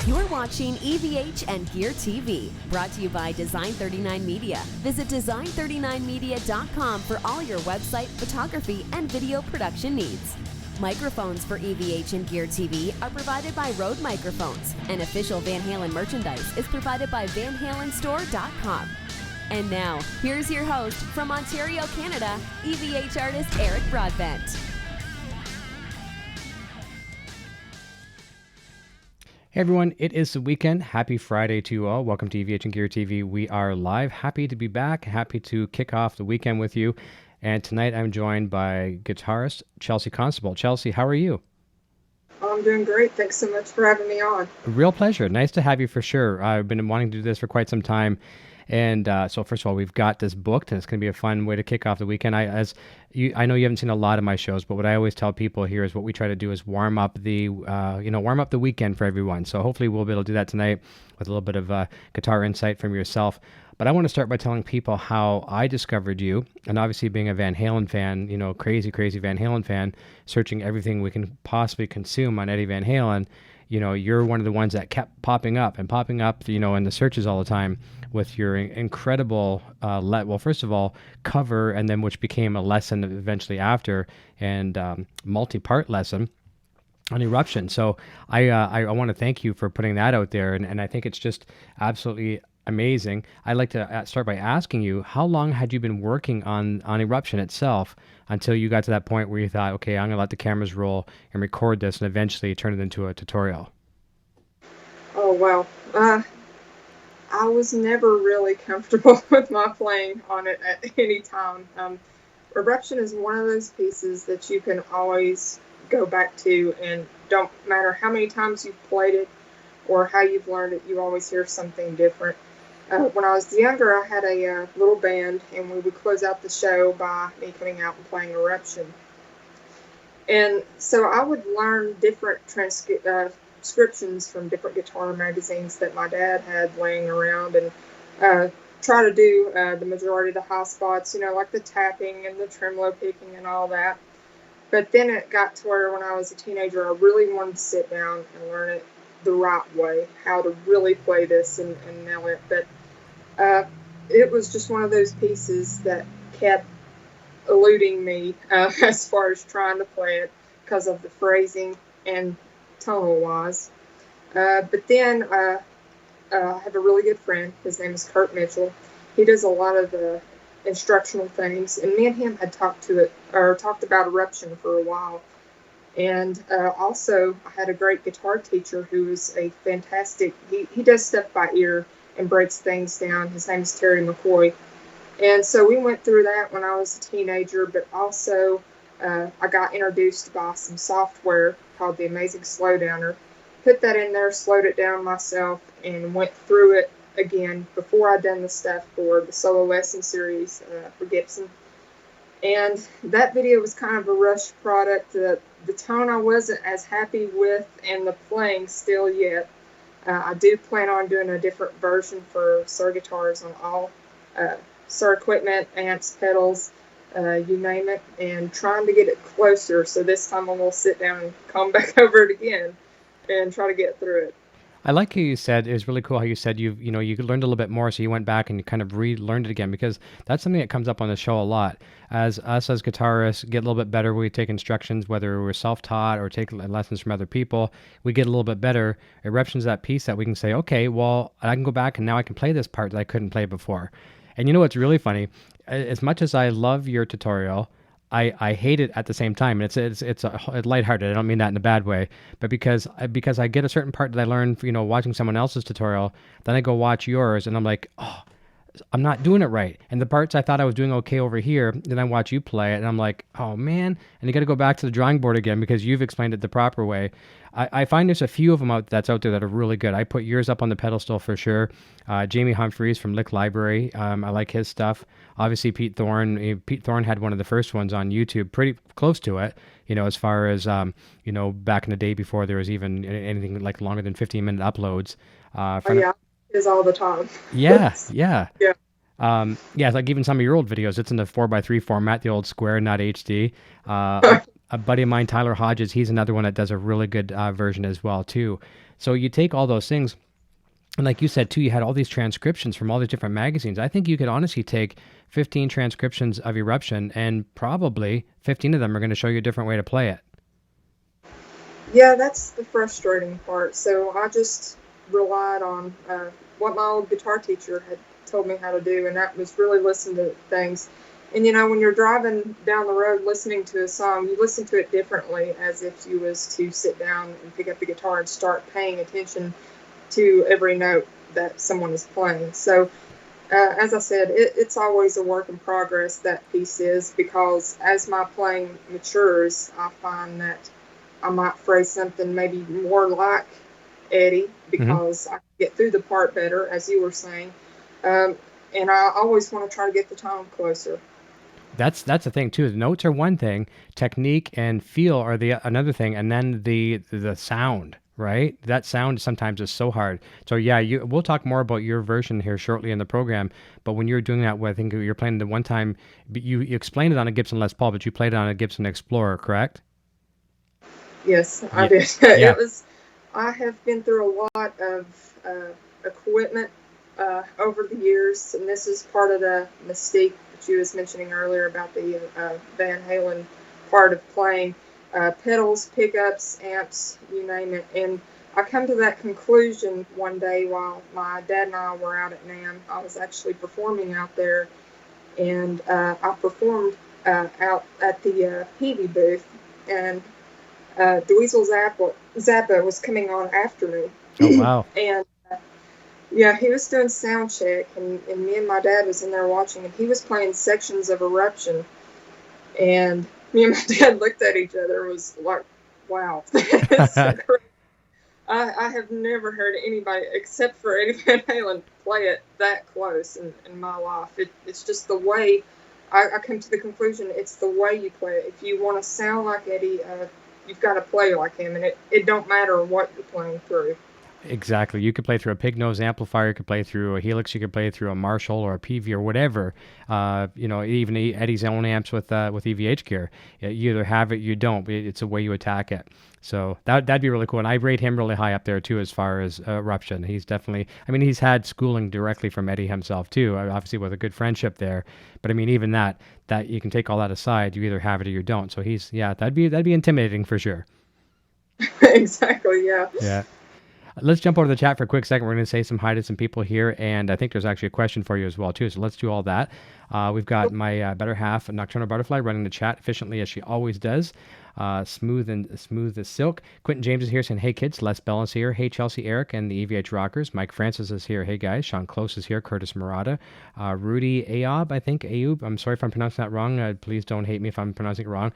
You're watching EVH and Gear TV, brought to you by Design39 Media. Visit design39media.com for all your website, photography, and video production needs. Microphones for EVH and Gear TV are provided by Rode Microphones, and official Van Halen merchandise is provided by VanHalenStore.com. And now, here's your host from Ontario, Canada, EVH artist Eric Broadbent. Hey everyone, it is the weekend. Happy Friday to you all. Welcome to EVH and Gear TV. We are live. Happy to be back. Happy to kick off the weekend with you. And tonight I'm joined by guitarist Chelsea Constable. Chelsea, how are you? I'm doing great. Thanks so much for having me on. A real pleasure. Nice to have you for sure. I've been wanting to do this for quite some time. And so first of all, we've got this booked, and it's going to be a fun way to kick off the weekend. I know you haven't seen a lot of my shows, but what I always tell people here is what we try to do is warm up the weekend for everyone. So hopefully we'll be able to do that tonight with a little bit of guitar insight from yourself. But I want to start by telling people how I discovered you, and obviously being a Van Halen fan, crazy Van Halen fan, searching everything we can possibly consume on Eddie Van Halen. You're one of the ones that kept popping up, in the searches all the time with your incredible, first of all, cover, and then which became a lesson eventually after, and multi-part lesson on Eruption. So I want to thank you for putting that out there, and I think it's just absolutely amazing. I'd like to start by asking you, how long had you been working on Eruption itself until you got to that point where you thought, okay, I'm going to let the cameras roll and record this and eventually turn it into a tutorial? Oh, wow. I was never really comfortable with my playing on it at any time. Eruption is one of those pieces that you can always go back to, and don't matter how many times you've played it or how you've learned it, you always hear something different. When I was younger, I had a little band, and we would close out the show by me coming out and playing Eruption. And so I would learn different transcriptions from different guitar magazines that my dad had laying around, and try to do the majority of the high spots, like the tapping and the tremolo picking and all that. But then it got to where when I was a teenager, I really wanted to sit down and learn it the right way, how to really play this and nail it. But it was just one of those pieces that kept eluding me as far as trying to play it because of the phrasing and tonal wise. But then I have a really good friend. His name is Kurt Mitchell. He does a lot of the instructional things, and me and him had talked about Eruption for a while. And also, I had a great guitar teacher who is a fantastic, he does stuff by ear and breaks things down. His name is Terry McCoy. And so we went through that when I was a teenager, but also I got introduced by some software called the Amazing Slowdowner. Put that in there, slowed it down myself, and went through it again before I'd done the stuff for the solo lesson series for Gibson. And that video was kind of a rush product. The tone I wasn't as happy with, and the playing still yet. I do plan on doing a different version for Suhr guitars on all Suhr equipment, amps, pedals, you name it, and trying to get it closer. So this time I'm going to sit down and come back over it again and try to get through it. I like how you said, it was really cool how you said you learned a little bit more, so you went back and you kind of relearned it again, because that's something that comes up on the show a lot. As us as guitarists get a little bit better, we take instructions, whether we're self-taught or take lessons from other people, we get a little bit better. Eruption's that piece that we can say, okay, well, I can go back and now I can play this part that I couldn't play before. And you know what's really funny? As much as I love your tutorial, I hate it at the same time. And it's lighthearted. I don't mean that in a bad way, but because I get a certain part that I learned, watching someone else's tutorial, then I go watch yours, and I'm like, oh, I'm not doing it right. And the parts I thought I was doing okay over here, then I watch you play it, and I'm like, oh man. And you got to go back to the drawing board again because you've explained it the proper way. I find there's a few of them out there that are really good. I put yours up on the pedestal for sure. Jamie Humphreys from Lick Library, I like his stuff. Obviously, Pete Thorne. Pete Thorne had one of the first ones on YouTube, pretty close to it, as far as, back in the day before there was even anything like longer than 15-minute uploads. Yeah, it is all the time. Yeah. Yeah. It's like even some of your old videos, it's in the 4:3 format, the old square, not HD. A buddy of mine, Tyler Hodges, he's another one that does a really good version as well too. So you take all those things, and like you said too, you had all these transcriptions from all these different magazines. I think you could honestly take 15 transcriptions of Eruption, and probably 15 of them are going to show you a different way to play it. Yeah, that's the frustrating part. So I just relied on what my old guitar teacher had told me how to do, and that was really listen to things. And when you're driving down the road listening to a song, you listen to it differently, as if you was to sit down and pick up the guitar and start paying attention to every note that someone is playing. So as I said, it's always a work in progress, that piece is, because as my playing matures, I find that I might phrase something maybe more like Eddie, because I can get through the part better, as you were saying. And I always want to try to get the tone closer. That's the thing too. The notes are one thing, technique and feel are another thing, and then the sound, right? That sound sometimes is so hard. So yeah, we'll talk more about your version here shortly in the program. But when you're doing that, I think you're playing the one time, you explained it on a Gibson Les Paul, but you played it on a Gibson Explorer, correct? Yes, I did. Yeah. I have been through a lot of equipment over the years, and this is part of the mystique that you was mentioning earlier about the Van Halen part of playing. Pedals, pickups, amps, you name it. And I come to that conclusion one day while my dad and I were out at NAMM. I was actually performing out there, and I performed out at the Peavey booth, and Dweezil Zappa was coming on after me. Oh, wow. And yeah, he was doing sound check, and me and my dad was in there watching, and he was playing sections of Eruption. And me and my dad looked at each other and was like, wow. It's so great. I have never heard anybody, except for Eddie Van Halen, play it that close in my life. It's just the way, I come to the conclusion, it's the way you play it. If you want to sound like Eddie, you've got to play like him, and it don't matter what you're playing through. Exactly. You could play through a pig nose amplifier, you could play through a Helix, you could play through a Marshall or a PV or whatever. Even Eddie's own amps with EVH gear. You either have it, you don't. It's the way you attack it. So that'd be really cool. And I rate him really high up there too as far as Eruption. He's definitely, he's had schooling directly from Eddie himself too, obviously with a good friendship there. But even that you can take all that aside, you either have it or you don't. So that'd be intimidating for sure. Exactly, yeah. Yeah. Let's jump over to the chat for a quick second. We're going to say some hi to some people here, and I think there's actually a question for you as well, too. So let's do all that. We've got my better half, Nocturnal Butterfly, running the chat efficiently as she always does. Smooth as silk. Quentin James is here saying, hey, kids. Les Bell is here. Hey, Chelsea, Eric, and the EVH Rockers. Mike Francis is here. Hey, guys. Sean Close is here. Curtis Murata. Rudy Ayoub. I'm sorry if I'm pronouncing that wrong. Please don't hate me if I'm pronouncing it wrong.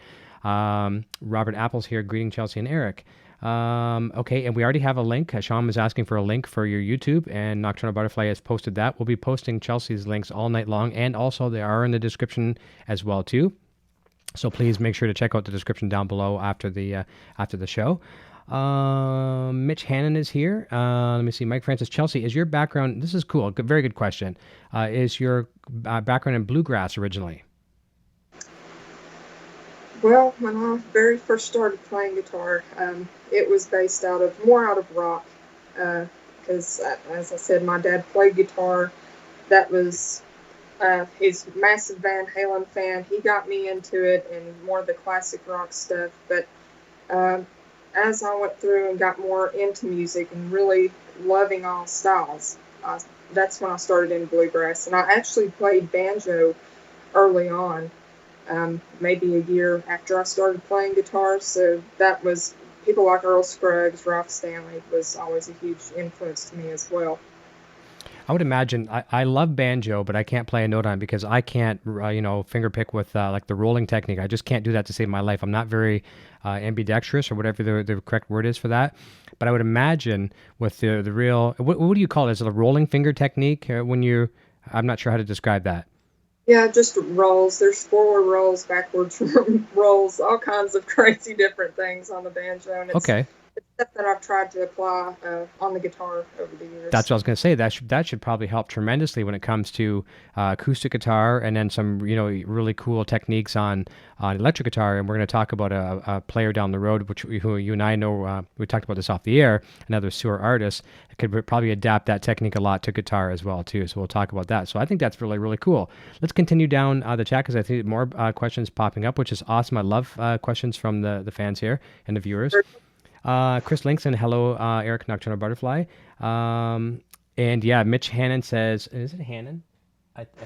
Robert Apple's here. Greeting Chelsea and Eric. Okay, and we already have a link. Sean was asking for a link for your YouTube, and Nocturnal Butterfly has posted that. We'll be posting Chelsea's links all night long, and also they are in the description as well too. So please make sure to check out the description down below after the show. Mitch Hannon is here. Let me see. Mike Francis, Chelsea, is your background? This is cool. Very good question. Is your background in bluegrass originally? Well, when I very first started playing guitar, it was based more out of rock, because as I said, my dad played guitar. That was his massive Van Halen fan. He got me into it and more of the classic rock stuff. But as I went through and got more into music and really loving all styles, that's when I started in bluegrass. And I actually played banjo early on. Maybe a year after I started playing guitar, so that was people like Earl Scruggs, Ralph Stanley was always a huge influence to me as well. I would imagine I love banjo, but I can't play a note on it because I can't, finger pick with like the rolling technique. I just can't do that to save my life. I'm not very ambidextrous or whatever the correct word is for that. But I would imagine with the real, what do you call it? Is it a rolling finger technique I'm not sure how to describe that. Yeah, just rolls. There's forward rolls, backwards rolls, all kinds of crazy different things on the banjo. And it's stuff that I've tried to apply on the guitar over the That's years. what I was going to say. That should probably help tremendously when it comes to acoustic guitar, and then some really cool techniques on electric guitar. And we're going to talk about a player down the road, who you and I know. We talked about this off the air. Another Suhr artist could probably adapt that technique a lot to guitar as well too. So we'll talk about that. So I think that's really really cool. Let's continue down the chat because I think more questions popping up, which is awesome. I love questions from the fans here and the viewers. Chris Linkson, hello, Eric Nocturnal Butterfly. And yeah, Mitch Hannon says, is it Hannon?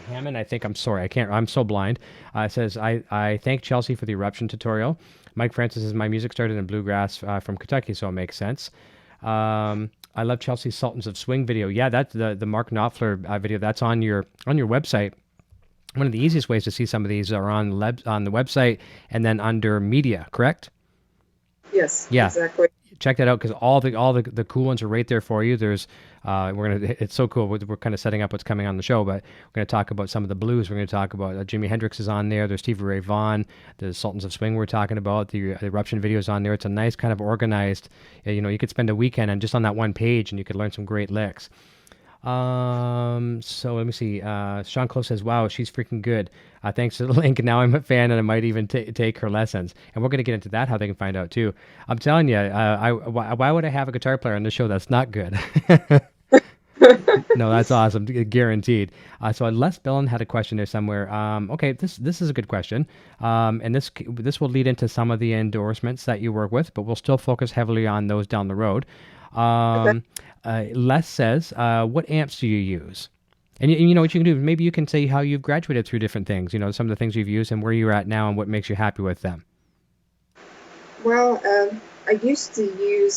Hammond, I think. I'm sorry, I can't. I'm so blind. Says I thank Chelsea for the eruption tutorial. Mike Francis says my music started in bluegrass from Kentucky, so it makes sense. I love Chelsea's Sultans of Swing video. Yeah, that's the Mark Knopfler video. That's on your website. One of the easiest ways to see some of these are on the website and then under media. Correct? Yes, Yeah. exactly. Check that out because all the cool ones are right there for you. There's it's so cool. We're kind of setting up what's coming on the show, but we're going to talk about some of the blues. We're going to talk about Jimi Hendrix is on there. There's Stevie Ray Vaughan, the Sultans of Swing we're talking about. The Eruption videos on there. It's a nice kind of organized. You could spend a weekend and just on that one page, and you could learn some great licks. So let me see. Sean Close says, "Wow, she's freaking good. Thanks to the link. Now I'm a fan, and I might even take her lessons." And we're gonna get into that, how they can find out too. I'm telling you, why would I have a guitar player on the show that's not good? No, that's awesome, guaranteed. So Les Bellin had a question there somewhere. Okay, this is a good question, and this will lead into some of the endorsements that you work with, but we'll still focus heavily on those down the road. Okay. Les says, what amps do you use? And you know what you can do? Maybe you can say how you've graduated through different things, some of the things you've used and where you're at now and what makes you happy with them. Well, I used to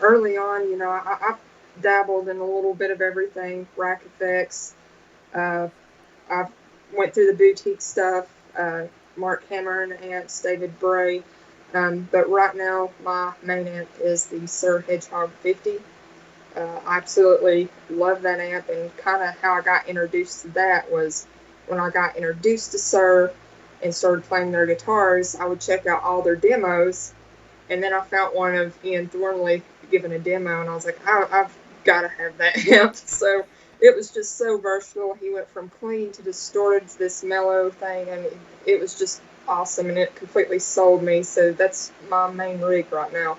early on, I dabbled in a little bit of everything, rack effects. I went through the boutique stuff, Mark Cameron amps, David Bray. But right now, my main amp is the Suhr Hedgehog 50. I absolutely love that amp, and kind of how I got introduced to that was when I got introduced to Suhr and started playing their guitars. I would check out all their demos, and then I found one of Ian Thornley giving a demo, and I was like, I've got to have that amp. So it was just so versatile. He went from clean to distorted to this mellow thing, and it was just awesome, and it completely sold me. So that's my main rig right now.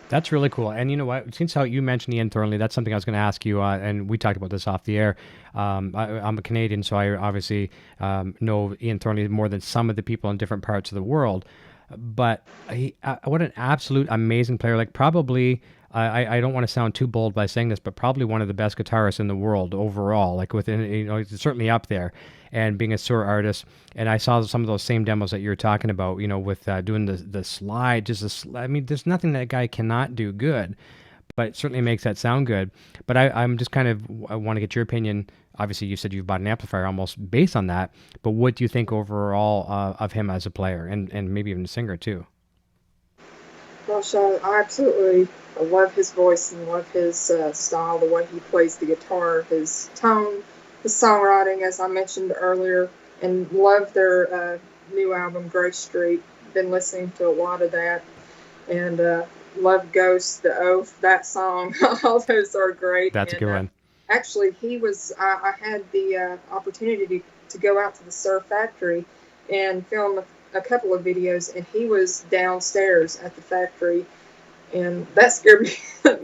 That's really cool. And you know what? Since how you mentioned Ian Thornley, that's something I was going to ask you. And we talked about this off the air. I'm a Canadian, so I obviously know Ian Thornley more than some of the people in different parts of the world. But what an absolute amazing player! Like probably, I don't want to sound too bold by saying this, but probably one of the best guitarists in the world overall. Like within, it's certainly up there. And being a Suhr artist, and I saw some of those same demos that you're talking about, with doing the slide, I mean, there's nothing that guy cannot do good, but it certainly makes that sound good. But I'm just I want to get your opinion. Obviously, you said you've bought an amplifier almost based on that, but what do you think overall of him as a player and maybe even a singer too? Well, Sean, I absolutely love his voice and love his style, the way he plays the guitar, his tone, his songwriting, as I mentioned earlier, and love their new album, Gray Street. Been listening to a lot of that, and love Ghost, The Oath, that song. All those are great. That's a good one. Actually, I had the opportunity to go out to the Suhr factory and film a couple of videos, and he was downstairs at the factory, and that scared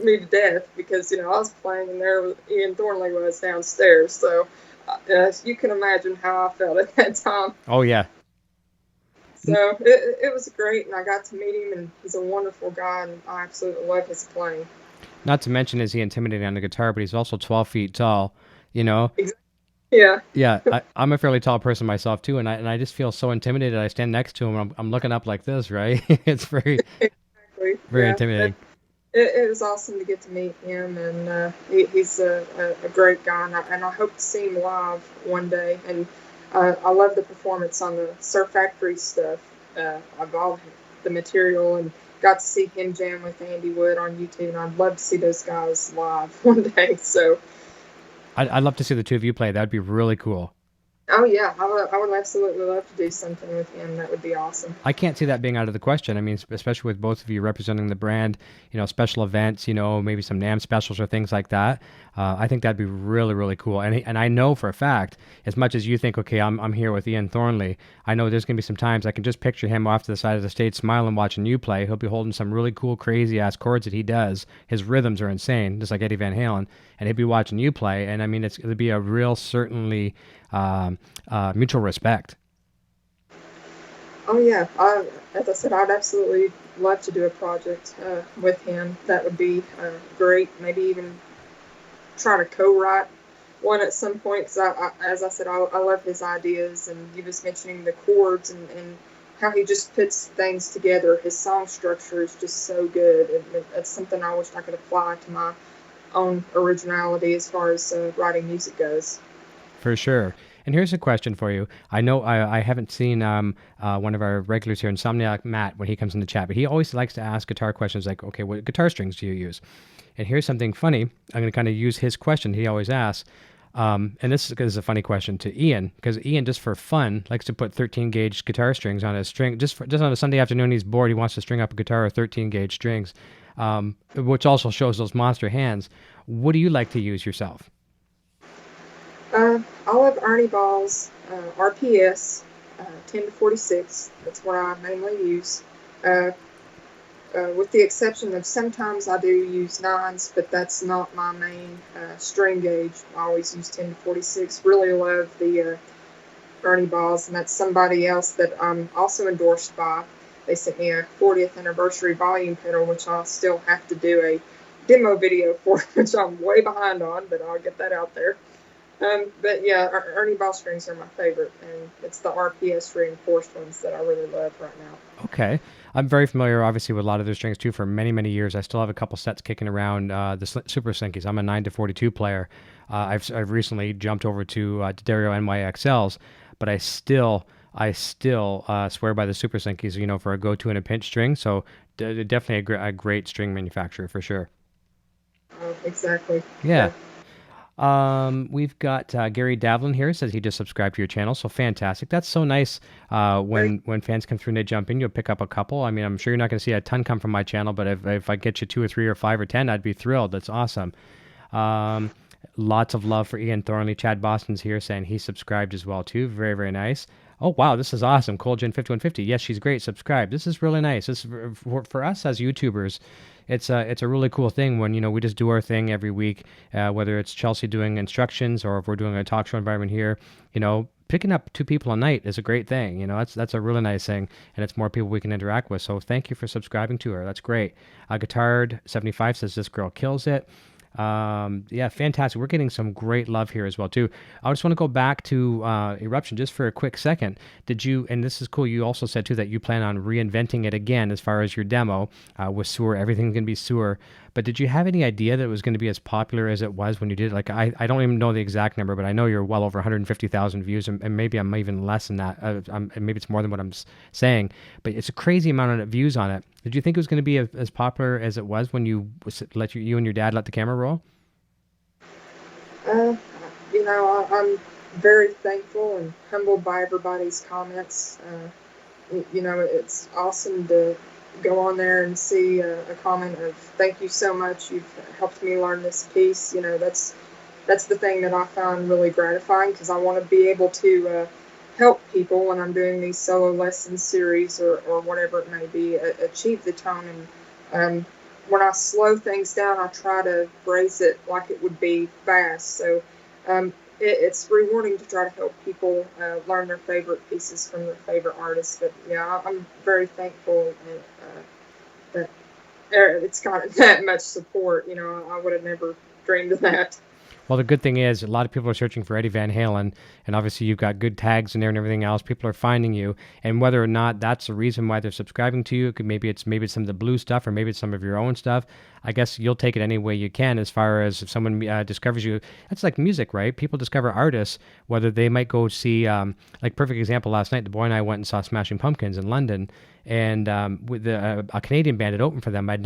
me to death because I was playing and there Ian Thornley was downstairs. So you can imagine how I felt at that time. Oh yeah. So it was great, and I got to meet him, and he's a wonderful guy, and I absolutely love his playing. Not to mention, is he intimidating on the guitar, but he's also 12 feet tall. Yeah. Yeah, I'm a fairly tall person myself too, and I just feel so intimidated. I stand next to him, I'm looking up like this, right? It's very intimidating. It was awesome to get to meet him, and he's a great guy, and I hope to see him live one day. And I love the performance on the Suhr Factory stuff. I've all the material and got to see him jam with Andy Wood on YouTube, and I'd love to see those guys live one day. So I'd love to see the two of you play. That'd be really cool. Oh yeah, I would absolutely love to do something with him. That would be awesome. I can't see that being out of the question. I mean, especially with both of you representing the brand, special events, maybe some NAMM specials or things like that. I think that'd be really, really cool. And I know for a fact, as much as you think, okay, I'm here with Ian Thornley, I know there's going to be some times I can just picture him off to the side of the stage smiling, watching you play. He'll be holding some really cool, crazy ass chords that he does. His rhythms are insane, just like Eddie Van Halen. And he'd be watching you play. And I mean, it'd be a real, certainly mutual respect. Oh yeah, as I said, I'd absolutely love to do a project with him. That would be great. Maybe even try to co-write one at some point. Cause as I said, I love his ideas, and he was mentioning the chords and how he just puts things together. His song structure is just so good. It's something I wish I could apply to my own originality as far as writing music goes. For sure. And here's a question for you. I know I haven't seen one of our regulars here, Insomniac Matt, when he comes in the chat, but he always likes to ask guitar questions like, okay, what guitar strings do you use? And here's something funny. I'm going to kind of use his question he always asks. And this is a funny question to Ian, because Ian, just for fun, likes to put 13 gauge guitar strings on his string. Just on a Sunday afternoon, he's bored. He wants to string up a guitar with 13 gauge strings, which also shows those monster hands. What do you like to use yourself? I love Ernie Ball's RPS 10 to 46. That's what I mainly use. Uh, with the exception of sometimes I do use nines, but that's not my main string gauge. I always use 10 to 46. Really love the Ernie Balls, and that's somebody else that I'm also endorsed by. They sent me a 40th anniversary volume pedal, which I'll still have to do a demo video for, which I'm way behind on, but I'll get that out there. But yeah, Ernie Ball strings are my favorite, and it's the RPS reinforced ones that I really love right now. Okay. I'm very familiar, obviously, with a lot of their strings, too, for many, many years. I still have a couple sets kicking around the Super Slinkies. I'm a 9 to 42 player. I've recently jumped over to Dario NYXLs, but I still swear by the Super Slinkies, for a go-to and a pinch string. So definitely a great string manufacturer for sure. Exactly. Yeah. We've got Gary Davlin here. Says he just subscribed to your channel, so fantastic. That's so nice. When fans come through and they jump in, you'll pick up a couple. I mean, I'm sure you're not going to see a ton come from my channel, but if I get you 2 or 3 or 5 or 10, I'd be thrilled. That's awesome. Lots of love for Ian Thornley. Chad Boston's here saying he subscribed as well too. Very, very nice. Oh wow, this is awesome. Cold 5150. Yes, she's great. Subscribe. This is really nice. This for us as YouTubers. It's a really cool thing when we just do our thing every week, whether it's Chelsea doing instructions or if we're doing a talk show environment here. Picking up 2 people a night is a great thing. That's a really nice thing, and it's more people we can interact with. So thank you for subscribing to her. That's great. Guitard 75 says this girl kills it. Yeah, fantastic. We're getting some great love here as well too. I just want to go back to Eruption just for a quick second. Did you, and this is cool, you also said too that you plan on reinventing it again as far as your demo with Suhr. Everything's going to be Suhr. But did you have any idea that it was going to be as popular as it was when you did it? Like, I don't even know the exact number, but I know you're well over 150,000 views, and maybe I'm even less than that. Maybe it's more than what I'm saying, but it's a crazy amount of views on it. Did you think it was going to be as popular as it was when you you and your dad let the camera roll? Uh, I'm very thankful and humbled by everybody's comments. It's awesome to go on there and see a comment of "Thank you so much. You've helped me learn this piece." That's the thing that I find really gratifying, because I want to be able to help people when I'm doing these solo lesson series or whatever it may be, achieve the tone. And when I slow things down, I try to phrase it like it would be fast. So it's rewarding to try to help people learn their favorite pieces from their favorite artists. But yeah, I'm very thankful that it's got that much support. I would have never dreamed of that. Well, the good thing is a lot of people are searching for Eddie Van Halen, and obviously you've got good tags in there and everything else. People are finding you, and whether or not that's the reason why they're subscribing to you, maybe it's some of the blue stuff, or maybe it's some of your own stuff. I guess you'll take it any way you can. As far as if someone discovers you, that's like music, right? People discover artists, whether they might go see, like perfect example last night, the boy and I went and saw Smashing Pumpkins in London. And with a Canadian band had opened for them. I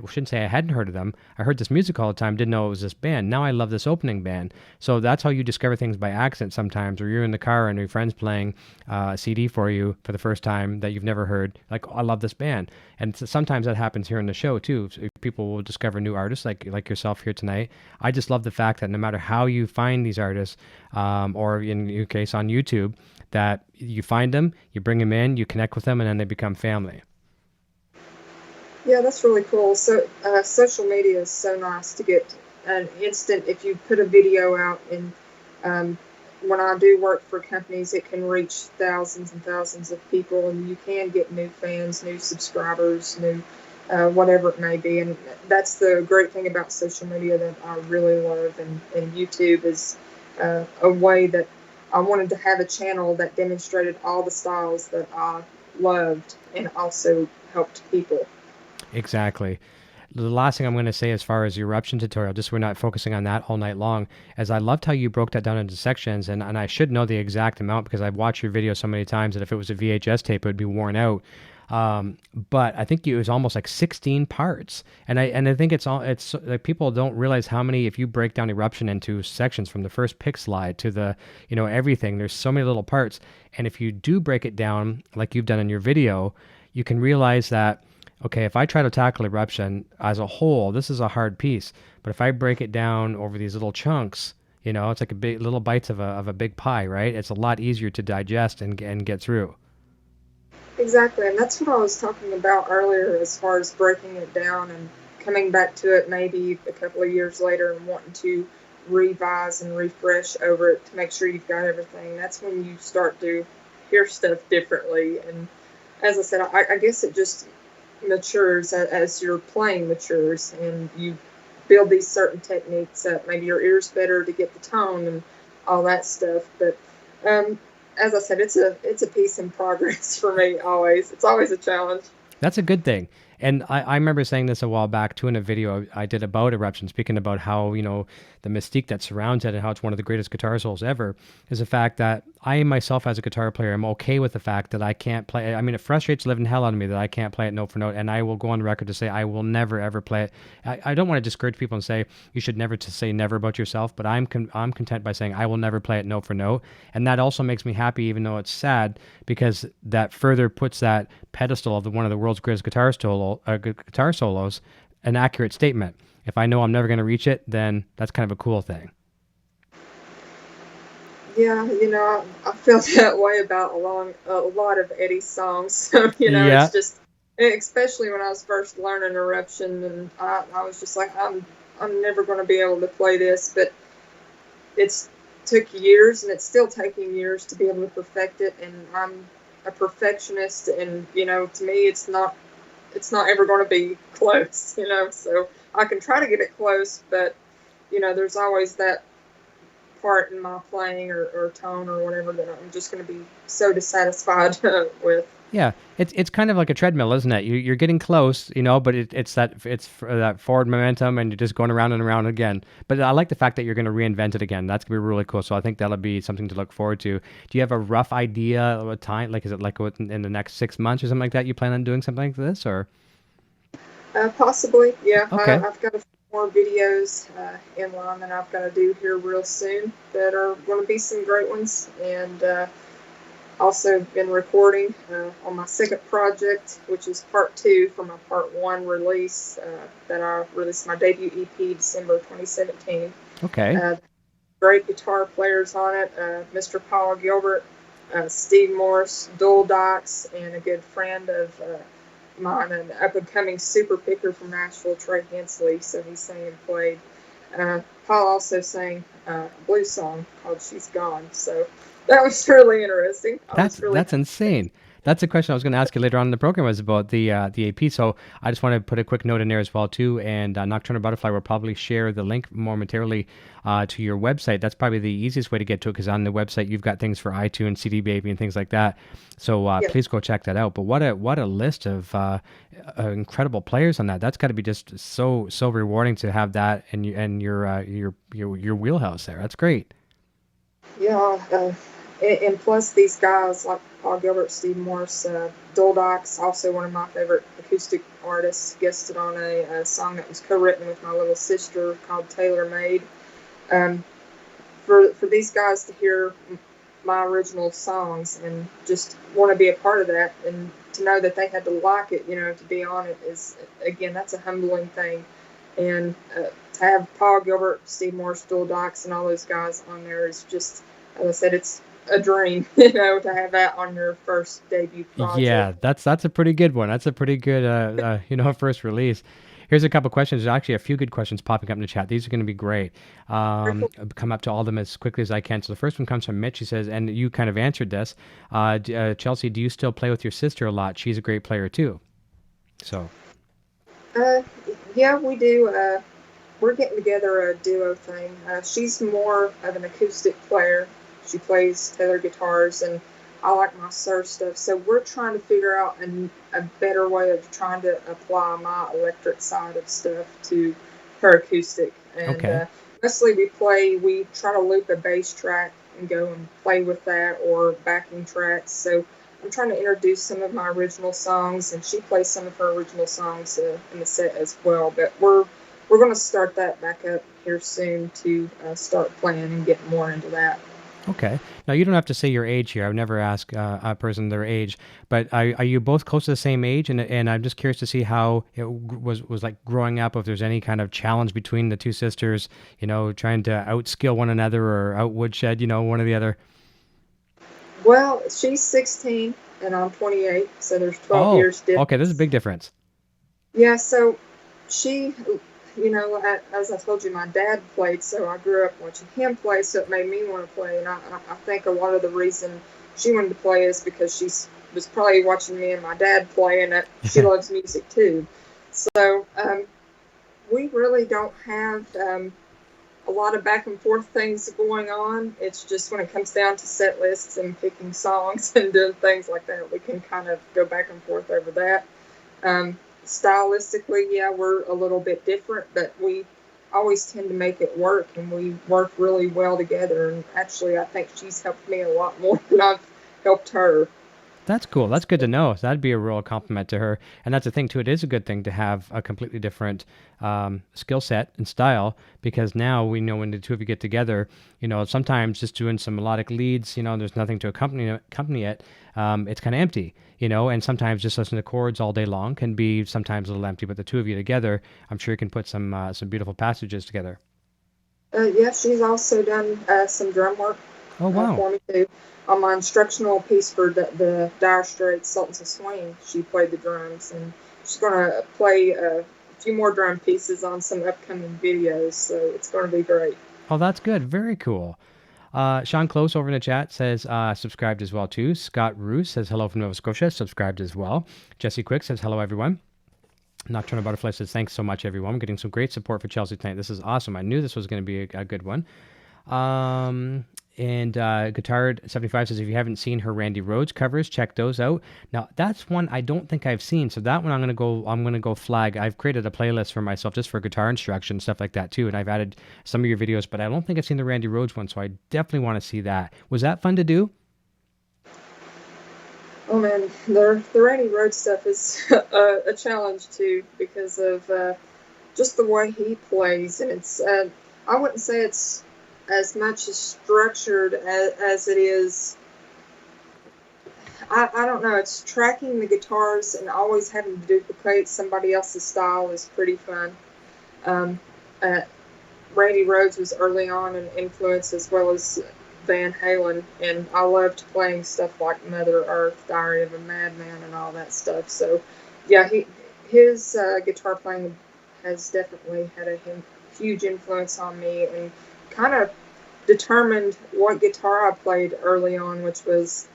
shouldn't say I hadn't heard of them. I heard this music all the time, didn't know it was this band. Now I love this opening band. So that's how you discover things by accident sometimes, or you're in the car and your friend's playing a CD for you for the first time that you've never heard. Like, I love this band. And sometimes that happens here in the show too. So people will discover new artists like yourself here tonight. I just love the fact that no matter how you find these artists, or in your case on YouTube, that you find them, you bring them in, you connect with them, and then they become family. Yeah, that's really cool. So social media is so nice to get an instant. If you put a video out, and when I do work for companies, it can reach thousands and thousands of people, and you can get new fans, new subscribers, new whatever it may be. And that's the great thing about social media that I really love. And YouTube is a way that I wanted to have a channel that demonstrated all the styles that I loved and also helped people. Exactly. The last thing I'm going to say as far as the eruption tutorial, just so we're not focusing on that all night long, is I loved how you broke that down into sections, and I should know the exact amount because I've watched your video so many times that if it was a VHS tape, it would be worn out. But I think it was almost like 16 parts, and I think it's like people don't realize how many, if you break down Eruption into sections from the first pick slide to the, everything, there's so many little parts. And if you do break it down like you've done in your video, you can realize that, okay, if I try to tackle Eruption as a whole, this is a hard piece. But if I break it down over these little chunks, it's like a big little bites of a big pie, right? It's a lot easier to digest and get through. Exactly, and that's what I was talking about earlier as far as breaking it down and coming back to it maybe a couple of years later and wanting to revise and refresh over it to make sure you've got everything. That's when you start to hear stuff differently. And as I said, I guess it just matures as your playing matures and you build these certain techniques up. Maybe your ear's better to get the tone and all that stuff. But as I said, it's a piece in progress for me always. It's always a challenge. That's a good thing. And I remember saying this a while back too in a video I did about Eruption, speaking about how, the mystique that surrounds it and how it's one of the greatest guitar solos ever, is the fact that I myself as a guitar player am okay with the fact that I can't play. I mean, it frustrates the living hell out of me that I can't play it note for note, and I will go on record to say I will never ever play it. I don't want to discourage people and say you should never to say never about yourself, but I'm content by saying I will never play it note for note, and that also makes me happy, even though it's sad, because that further puts that pedestal of one of the world's greatest guitar solos an accurate statement. If I know I'm never going to reach it, then that's kind of a cool thing. Yeah, I feel that way about a lot of Eddie's songs. So, Yeah. It's just, especially when I was first learning Eruption, and I was just like, I'm never going to be able to play this, but it's took years, and it's still taking years to be able to perfect it, and I'm a perfectionist, and, to me, it's not ever going to be close, so I can try to get it close, but, there's always that part in my playing or tone or whatever that I'm just going to be so dissatisfied with. Yeah, it's kind of like a treadmill, isn't it? You're getting close, but it's that forward momentum, and you're just going around and around again. But I like the fact that you're going to reinvent it again. That's going to be really cool. So I think that'll be something to look forward to. Do you have a rough idea of a time? Like, is it like in the next 6 months or something like that? You plan on doing something like this, or? Possibly, yeah. Okay. I've got a few more videos in line that I've got to do here real soon that are going to be some great ones, and also been recording on my second project, which is part 2 from my part 1 release that I released my debut EP December 2017. Okay. Great guitar players on it, Mr. Paul Gilbert, Steve Morse, Dual Dots, and a good friend of mine, an up-and-coming super picker from Nashville, Trey Hensley. So he sang and played. Paul also sang a blues song called She's Gone. So that was really interesting. That's insane. That's a question I was going to ask you later on in the program, was about the AP. So I just want to put a quick note in there as well too. And Nocturnal Butterfly will probably share the link momentarily to your website. That's probably the easiest way to get to it, because on the website you've got things for iTunes, CD Baby, and things like that. So please go check that out. But what a list of incredible players on that. That's got to be just so rewarding to have that in your wheelhouse there. That's great. Yeah. And plus these guys like Paul Gilbert, Steve Morse, Doldox, also one of my favorite acoustic artists, guested on a song that was co-written with my little sister called Tailor Made. Um, for these guys to hear my original songs and just want to be a part of that, and to know that they had to like it, to be on it is, again, that's a humbling thing. And to have Paul Gilbert, Steve Morse, Doldox, and all those guys on there is just, as I said, it's a dream, to have that on your first debut Yeah, project. that's a pretty good one. That's a pretty good, first release. Here's a couple questions. There's actually a few good questions popping up in the chat. These are going to be great. Very cool. Come up to all of them as quickly as I can. So the first one comes from Mitch. He says, and you kind of answered this. Chelsea, do you still play with your sister a lot? She's a great player too. So, Uh, yeah, we do. We're getting together a duo thing. She's more of an acoustic player. She plays Taylor guitars, and I like my Suhr stuff. So we're trying to figure out a better way of trying to apply my electric side of stuff to her acoustic. And okay. mostly we try to loop a bass track and go and play with that, or backing tracks. So I'm trying to introduce some of my original songs, and she plays some of her original songs in the set as well. But we're going to start that back up here soon to start playing and get more into that. Okay. Now, you don't have to say your age here. I've never asked a person their age, but are you both close to the same age? And I'm just curious to see how it was like growing up, if there's any kind of challenge between the two sisters, trying to outskill one another or outwoodshed, one or the other. Well, she's 16 and I'm 28, so there's 12 Oh, years okay. There's a difference. big difference. Yeah, so she, as I told you, my dad played, so I grew up watching him play, so it made me want to play. And I think a lot of the reason she wanted to play is because was probably watching me and my dad play, and that she loves music too. So we really don't have a lot of back and forth things going on. It's just when it comes down to set lists and picking songs and doing things like that, we can kind of go back and forth over that. Stylistically, yeah, we're a little bit different, but we always tend to make it work, and we work really well together. And actually, I think she's helped me a lot more than I've helped her. That's cool. That's good to know. So that'd be a real compliment to her. And that's the thing, too. It is a good thing to have a completely different skill set and style, because now we know when the two of you get together, sometimes just doing some melodic leads, there's nothing to accompany it. It's kind of empty, and sometimes just listening to chords all day long can be sometimes a little empty. But the two of you together, I'm sure you can put some beautiful passages together. Yeah, she's also done some drum work Oh, wow. for me too. On my instructional piece for the Dire Straits, Sultans of Swing, she played the drums, and she's going to play a few more drum pieces on some upcoming videos, so it's going to be great. Oh, that's good. Very cool. Sean Close over in the chat says subscribed as well too. Scott Roos says hello from Nova Scotia, subscribed as well. Jesse Quick says hello everyone. Nocturnal Butterfly says thanks so much everyone. I'm getting some great support for Chelsea tonight. This is awesome. I knew this was going to be a good one. And Guitar 75 says if you haven't seen her Randy Rhoads covers, check those out. Now that's one I don't think I've seen, so that one I'm gonna go flag. I've created a playlist for myself just for guitar instruction stuff like that too, and I've added some of your videos, but I don't think I've seen the Randy Rhoads one, so I definitely want to see that. Was that fun to do? Oh man, the Randy Rhoads stuff is a challenge too, because of just the way he plays, and it's I wouldn't say it's as much as structured as it is. I don't know. It's tracking the guitars and always having to duplicate somebody else's style is pretty fun. Um, uh, Randy Rhoads was early on an influence, as well as Van Halen, and I loved playing stuff like Mother Earth, Diary of a Madman, and all that stuff. So, yeah, his guitar playing has definitely had a huge influence on me, and kind of determined what guitar I played early on, which was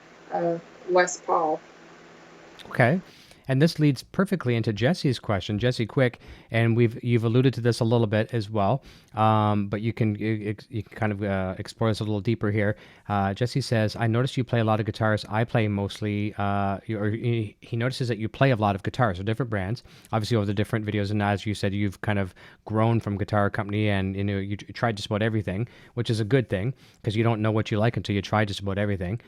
Les Paul. Okay. And this leads perfectly into Jesse's question, Jesse Quick, and you've alluded to this a little bit as well, but you can kind of explore this a little deeper here. Jesse says, I noticed you play a lot of guitars. I play mostly, he notices that you play a lot of guitars, so different brands, obviously over the different videos, and as you said, you've kind of grown from guitar company, and you tried just about everything, which is a good thing, because you don't know what you like until you try just about everything.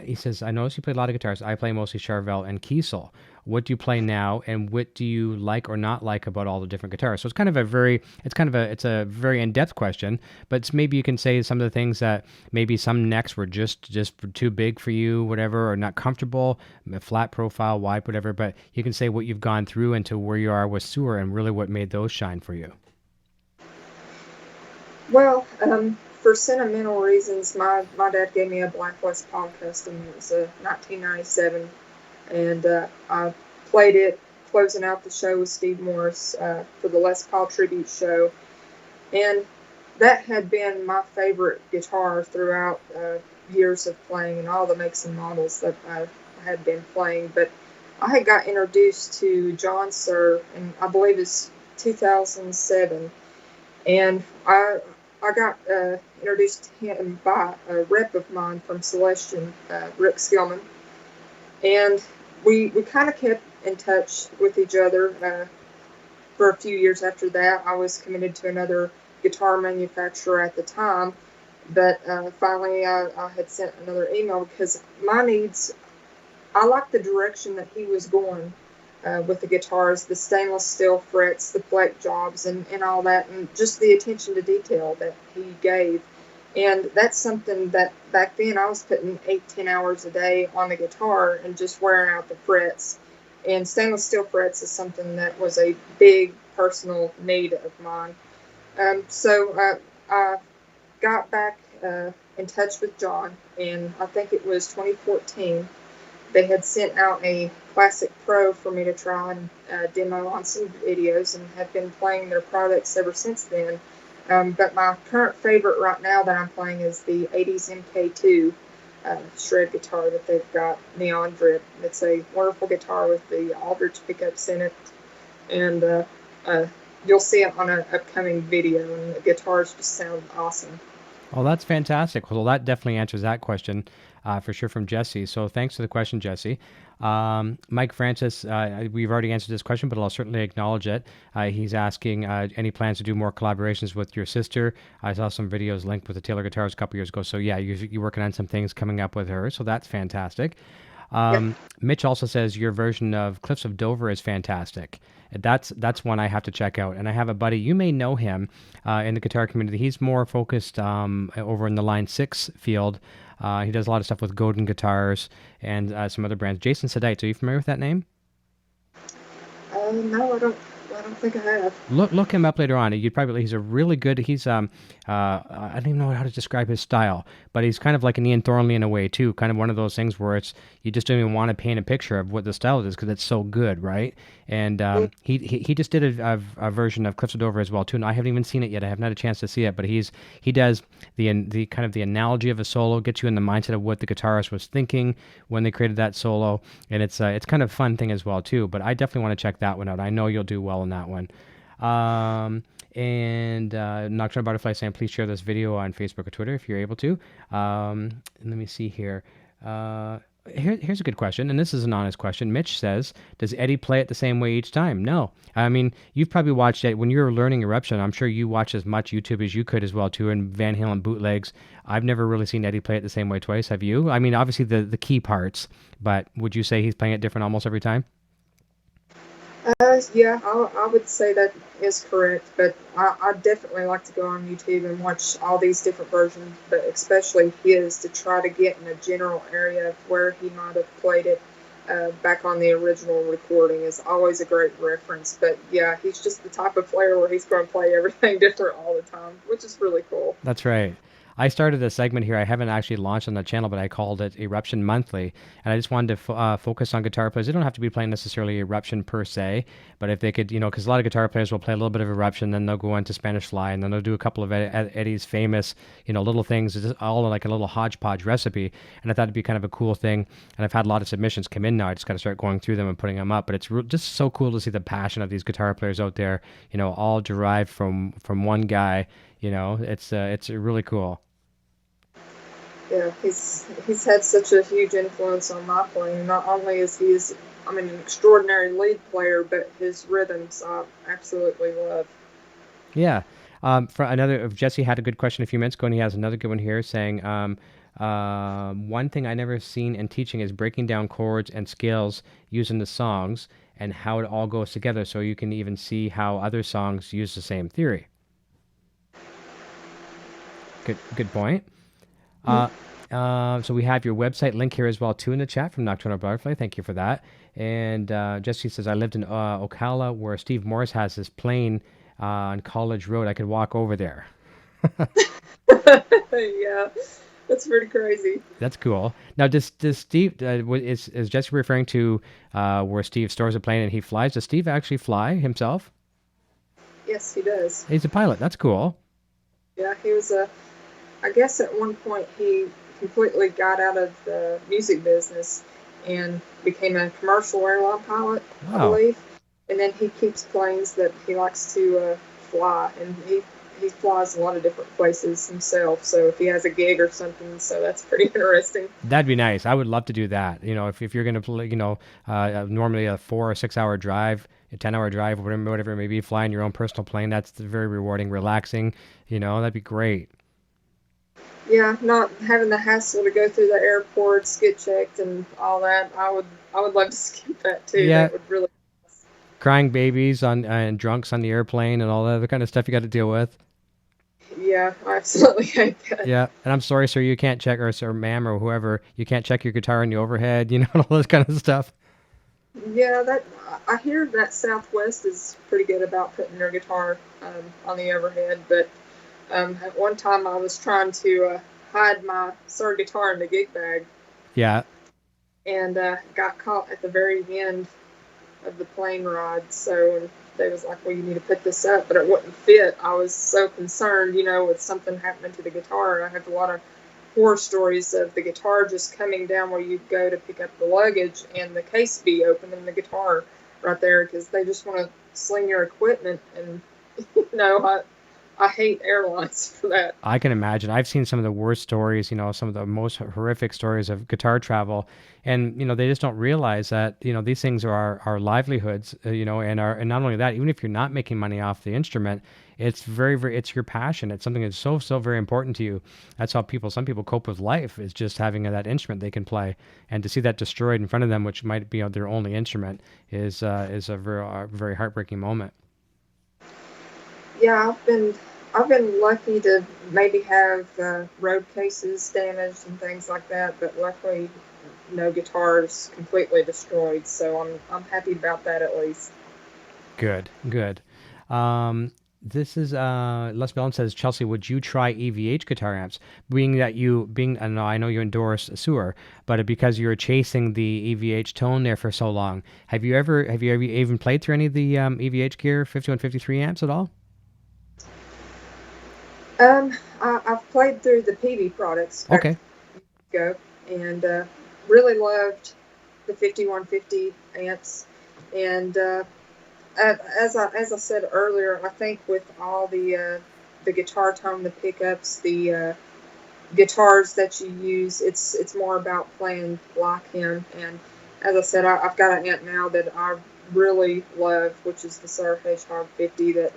He says, I noticed you play a lot of guitars. I play mostly Charvel and Kiesel. What do you play now, and what do you like or not like about all the different guitars? So it's a very in-depth question, but maybe you can say some of the things that maybe some necks were just too big for you, whatever, or not comfortable, flat profile, wide, whatever, but you can say what you've gone through into where you are with Suhr and really what made those shine for you. Well, for sentimental reasons, my dad gave me a Black Les Paul Custom. It was a 1997, and I played it closing out the show with Steve Morris for the Les Paul tribute show, and that had been my favorite guitar throughout years of playing and all the makes and models that I had been playing. But I had got introduced to John Suhr, and I believe it's 2007, and I got introduced to him by a rep of mine from Celestion, Rick Skillman, and we kind of kept in touch with each other for a few years after that. I was committed to another guitar manufacturer at the time, but finally I had sent another email because my needs, I liked the direction that he was going with the guitars, the stainless steel frets, the flake jobs, and all that, and just the attention to detail that he gave. And that's something that back then I was putting 8-10 hours a day on the guitar and just wearing out the frets. And stainless steel frets is something that was a big personal need of mine. So I got back in touch with John, and I think it was 2014. They had sent out a Classic Pro for me to try and demo on some videos, and have been playing their products ever since then. But my current favorite right now that I'm playing is the 80s MK2 shred guitar that they've got, neon drip. It's a wonderful guitar with the Aldrich pickups in it, and you'll see it on an upcoming video, and the guitars just sound awesome. Well, that's fantastic. Well, that definitely answers that question for sure from Jesse. So thanks for the question, Jesse. Mike Francis, we've already answered this question, but I'll certainly acknowledge it. He's asking any plans to do more collaborations with your sister. I saw some videos linked with the Taylor Guitars a couple years ago. So yeah, you're working on some things coming up with her. So that's fantastic. Mitch also says your version of Cliffs of Dover is fantastic. That's one I have to check out. And I have a buddy, you may know him in the guitar community. He's more focused over in the Line 6 field. He does a lot of stuff with Godin guitars and some other brands. Jason Sedite, are you familiar with that name? No, I don't think I have. Look him up later on. He's a really good. He's I don't even know how to describe his style, but he's kind of like an Ian Thornley in a way too. Kind of one of those things where it's you just don't even want to paint a picture of what the style is because it's so good, right? And he just did a version of Cliffs of Dover as well too. And I haven't even seen it yet. I haven't had a chance to see it, but he does the kind of the analogy of a solo, gets you in the mindset of what the guitarist was thinking when they created that solo, and it's kind of a fun thing as well too. But I definitely want to check that one out. I know you'll do well in that one. And Nocturnal Butterfly saying, please share this video on Facebook or Twitter if you're able to. And let me see here. Here's a good question, and this is an honest question. Mitch says, does Eddie play it the same way each time? No. I mean, you've probably watched it when you were learning Eruption. I'm sure you watch as much YouTube as you could as well, too, and Van Halen bootlegs. I've never really seen Eddie play it the same way twice. Have you? I mean, obviously the key parts, but would you say he's playing it different almost every time? Yeah, I would say that is correct, but I definitely like to go on YouTube and watch all these different versions, but especially his, to try to get in a general area of where he might have played it back on the original recording is always a great reference. But yeah, he's just the type of player where he's going to play everything different all the time, which is really cool. That's right. I started a segment here. I haven't actually launched on the channel, but I called it Eruption Monthly. And I just wanted to focus on guitar players. They don't have to be playing necessarily Eruption per se, but if they could, because a lot of guitar players will play a little bit of Eruption, then they'll go into Spanish Fly, and then they'll do a couple of Eddie's famous, little things, just all like a little hodgepodge recipe. And I thought it'd be kind of a cool thing. And I've had a lot of submissions come in now. I just got to start going through them and putting them up. But it's just so cool to see the passion of these guitar players out there, all derived from one guy. It's really cool. Yeah, he's had such a huge influence on my playing. Not only is he an extraordinary lead player, but his rhythms I absolutely love. Yeah. Jesse had a good question a few minutes ago, and he has another good one here saying, one thing I never seen in teaching is breaking down chords and scales using the songs and how it all goes together, so you can even see how other songs use the same theory. Good point. So we have your website link here as well too in the chat from Nocturnal Butterfly. Thank you for that. And Jesse says, I lived in Ocala where Steve Morse has his plane on College Road. I could walk over there. Yeah, that's pretty crazy. That's cool. Now, does Steve is Jesse referring to where Steve stores a plane and he flies? Does Steve actually fly himself? Yes, he does. He's a pilot. That's cool. Yeah, he was I guess at one point he completely got out of the music business and became a commercial airline pilot, I believe. And then he keeps planes that he likes to fly, and he flies a lot of different places himself. So if he has a gig or something, so that's pretty interesting. That'd be nice. I would love to do that. If you're going to play, normally a 4 or 6 hour drive, a 10-hour drive, whatever it may be, flying your own personal plane, that's very rewarding, relaxing. That'd be great. Yeah, not having the hassle to go through the airports, get checked, and all that. I would love to skip that too. Yeah. That would really. Crying babies and drunks on the airplane and all that other kind of stuff you got to deal with. Yeah, I absolutely hate that. Yeah, and I'm sorry, sir, you can't check, or sir, ma'am, or whoever, you can't check your guitar in the overhead, all this kind of stuff. Yeah, I hear that Southwest is pretty good about putting their guitar on the overhead, but at one time I was trying to hide my Suhr guitar in the gig bag. Yeah. And got caught at the very end of the plane ride. So they was like, well, you need to put this up, but it wouldn't fit. I was so concerned, with something happening to the guitar. I have a lot of horror stories of the guitar just coming down where you go to pick up the luggage and the case be open and the guitar right there because they just want to sling your equipment. And, I hate airlines for that. I can imagine. I've seen some of the worst stories, some of the most horrific stories of guitar travel. And, they just don't realize that, these things are our livelihoods, and not only that, even if you're not making money off the instrument, it's very, very, it's your passion. It's something that's so, so very important to you. That's how some people cope with life, is just having that instrument they can play. And to see that destroyed in front of them, which might be their only instrument, is a very, very heartbreaking moment. Yeah, I've been lucky to maybe have road cases damaged and things like that, but luckily no guitars completely destroyed, so I'm happy about that at least. Good. This is Les Bellin says, Chelsea, would you try EVH guitar amps? I know you endorse Suhr, but because you're chasing the EVH tone there for so long, have you ever even played through any of the EVH gear 5153 amps at all? I've played through the PV products. Okay. And really loved the 5150 amps. And as I said earlier, I think with all the guitar tone, the pickups, the guitars that you use, it's more about playing like him. And as I said, I've got an amp now that I really love, which is the Suhr Hedgehog 50 that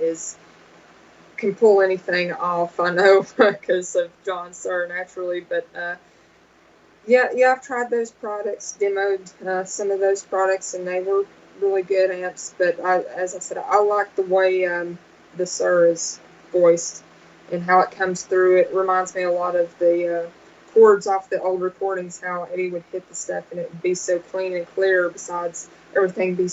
can pull anything off. I know because of John Suhr naturally, but yeah, I've tried those products, demoed some of those products, and they were really good amps. But as I said, I like the way the Suhr is voiced and how it comes through. It reminds me a lot of the chords off the old recordings, how Eddie would hit the stuff and it would be so clean and clear, besides everything be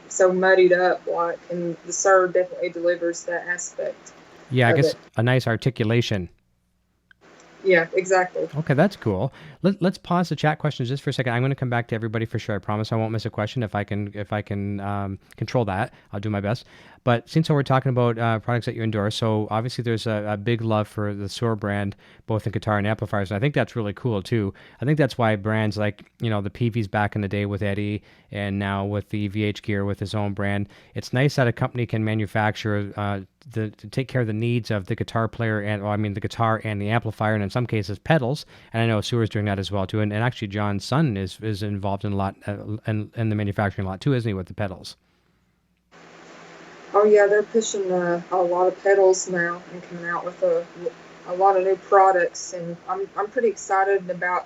so muddied up, and the Suhr definitely delivers that aspect. Yeah, I guess a nice articulation. Yeah, exactly. Okay, that's cool. Let's pause the chat questions just for a second. I'm going to come back to everybody for sure. I promise I won't miss a question if I can control that. I'll do my best. But since we're talking about products that you endorse, so obviously there's a big love for the Suhr brand, both in guitar and amplifiers, and I think that's really cool too. I think that's why brands like the Peavy's back in the day with Eddie, and now with the VH Gear with his own brand. It's nice that a company can manufacture to take care of the needs of the guitar player and, well, I mean, the guitar and the amplifier, and in some cases pedals. And I know Suhr is doing that as well too. And actually, John's son is involved in a lot in the manufacturing a lot too, isn't he, with the pedals? Oh yeah, they're pushing a lot of pedals now and coming out with a lot of new products, and I'm pretty excited about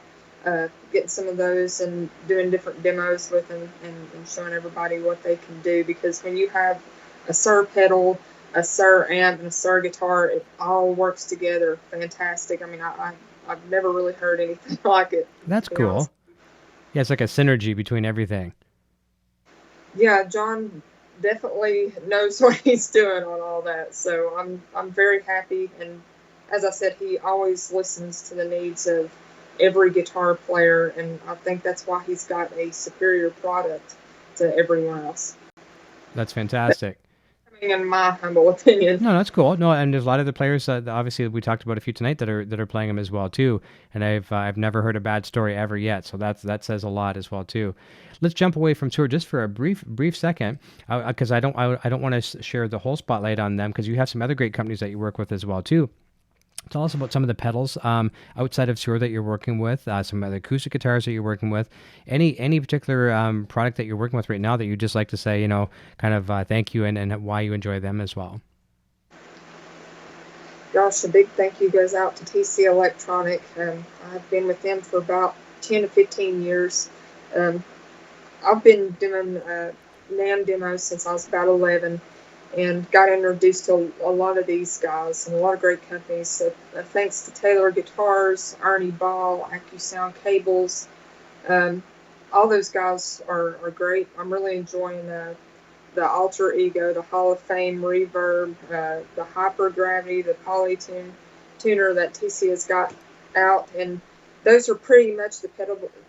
getting some of those and doing different demos with them and showing everybody what they can do. Because when you have a Suhr pedal, a Suhr amp, and a Suhr guitar, it all works together fantastic. I mean, I've never really heard anything like it. That's To be honest. cool. Yeah, it's like a synergy between everything. Yeah, John definitely knows what he's doing on all that. So I'm very happy, and as I said, he always listens to the needs of every guitar player, and I think that's why he's got a superior product to everyone else. That's fantastic. In my humble opinion. No, that's cool. No, and there's a lot of the players that obviously we talked about a few tonight that are playing them as well too. And I've never heard a bad story ever yet. So that says a lot as well too. Let's jump away from Suhr just for a brief second, because I don't want to share the whole spotlight on them, because you have some other great companies that you work with as well too. Tell us about some of the pedals outside of Suhr that you're working with, some of the acoustic guitars that you're working with, any particular product that you're working with right now that you just like to say, kind of thank you and why you enjoy them as well. Gosh, a big thank you goes out to TC Electronic. I've been with them for about 10 to 15 years. I've been doing NAMM demos since I was about 11. And got introduced to a lot of these guys and a lot of great companies. So, thanks to Taylor Guitars, Arnie Ball, AccuSound Cables. All those guys are great. I'm really enjoying the Alter Ego, the Hall of Fame Reverb, the Hyper Gravity, the Polytune tuner that TC has got out. And those are pretty much the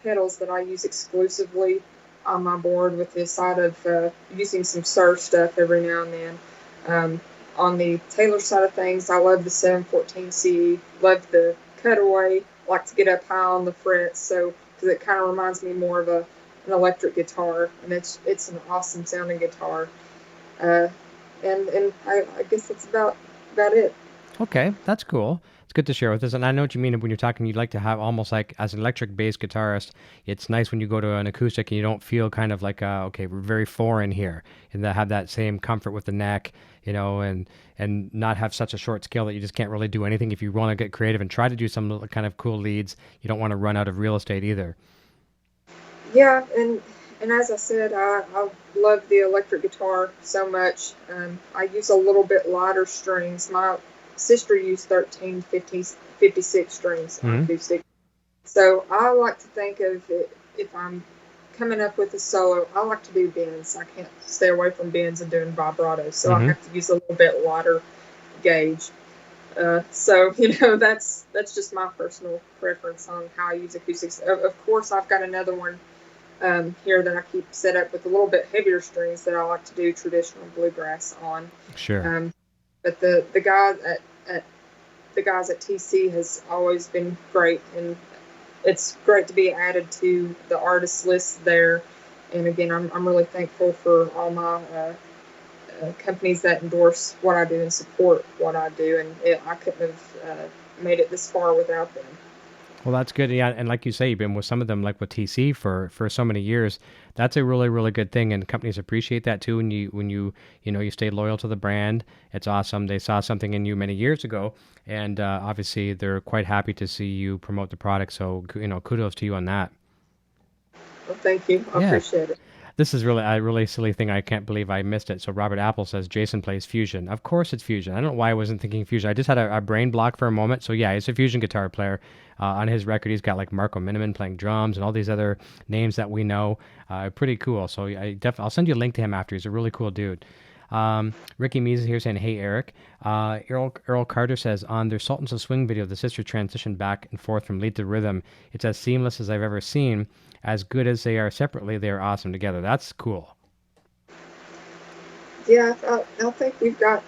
pedals that I use exclusively on my board, with the side of using some Suhr stuff every now and then. On the Taylor side of things, I love the 714C, love the cutaway, like to get up high on the frets, so because it kind of reminds me more of an electric guitar, and it's an awesome sounding guitar. And I guess that's about it. Okay, that's cool. It's good to share with us. And I know what you mean when you're talking, you'd like to have almost like, as an electric bass guitarist, it's nice when you go to an acoustic and you don't feel kind of like, okay, we're very foreign here, and to have that same comfort with the neck, and not have such a short scale that you just can't really do anything. If you want to get creative and try to do some kind of cool leads, you don't want to run out of real estate either. Yeah, and as I said, I love the electric guitar so much. I use a little bit lighter strings. My sister used 13, 50, 56 strings on acoustic. So I like to think of it, if I'm coming up with a solo, I like to do bends. I can't stay away from bends and doing vibrato, so I have to use a little bit lighter gauge. So that's just my personal preference on how I use acoustics. Of course, I've got another one here that I keep set up with a little bit heavier strings that I like to do traditional bluegrass on. Sure. But the guys at TC has always been great, and it's great to be added to the artist list there. And again, I'm really thankful for all my companies that endorse what I do and support what I do, and I couldn't have made it this far without them. Well, that's good. Yeah, and like you say, you've been with some of them, like with TC, for so many years. That's a really, really good thing, and companies appreciate that too. When you stay loyal to the brand, it's awesome. They saw something in you many years ago, and obviously they're quite happy to see you promote the product. So kudos to you on that. Well, thank you. I appreciate it. This is really a really silly thing. I can't believe I missed it. So Robert Apple says Jason plays fusion. Of course it's fusion. I don't know why I wasn't thinking fusion. I just had a brain block for a moment. So yeah, he's a fusion guitar player. On his record, he's got like Marco Miniman playing drums and all these other names that we know. Pretty cool. So I'll send you a link to him after. He's a really cool dude. Ricky Mees is here saying, "Hey Eric." Earl Carter says, on their Sultans of Swing video, the sisters transition back and forth from lead to rhythm. It's as seamless as I've ever seen. As good as they are separately, they are awesome together. That's cool. Yeah, I think we've got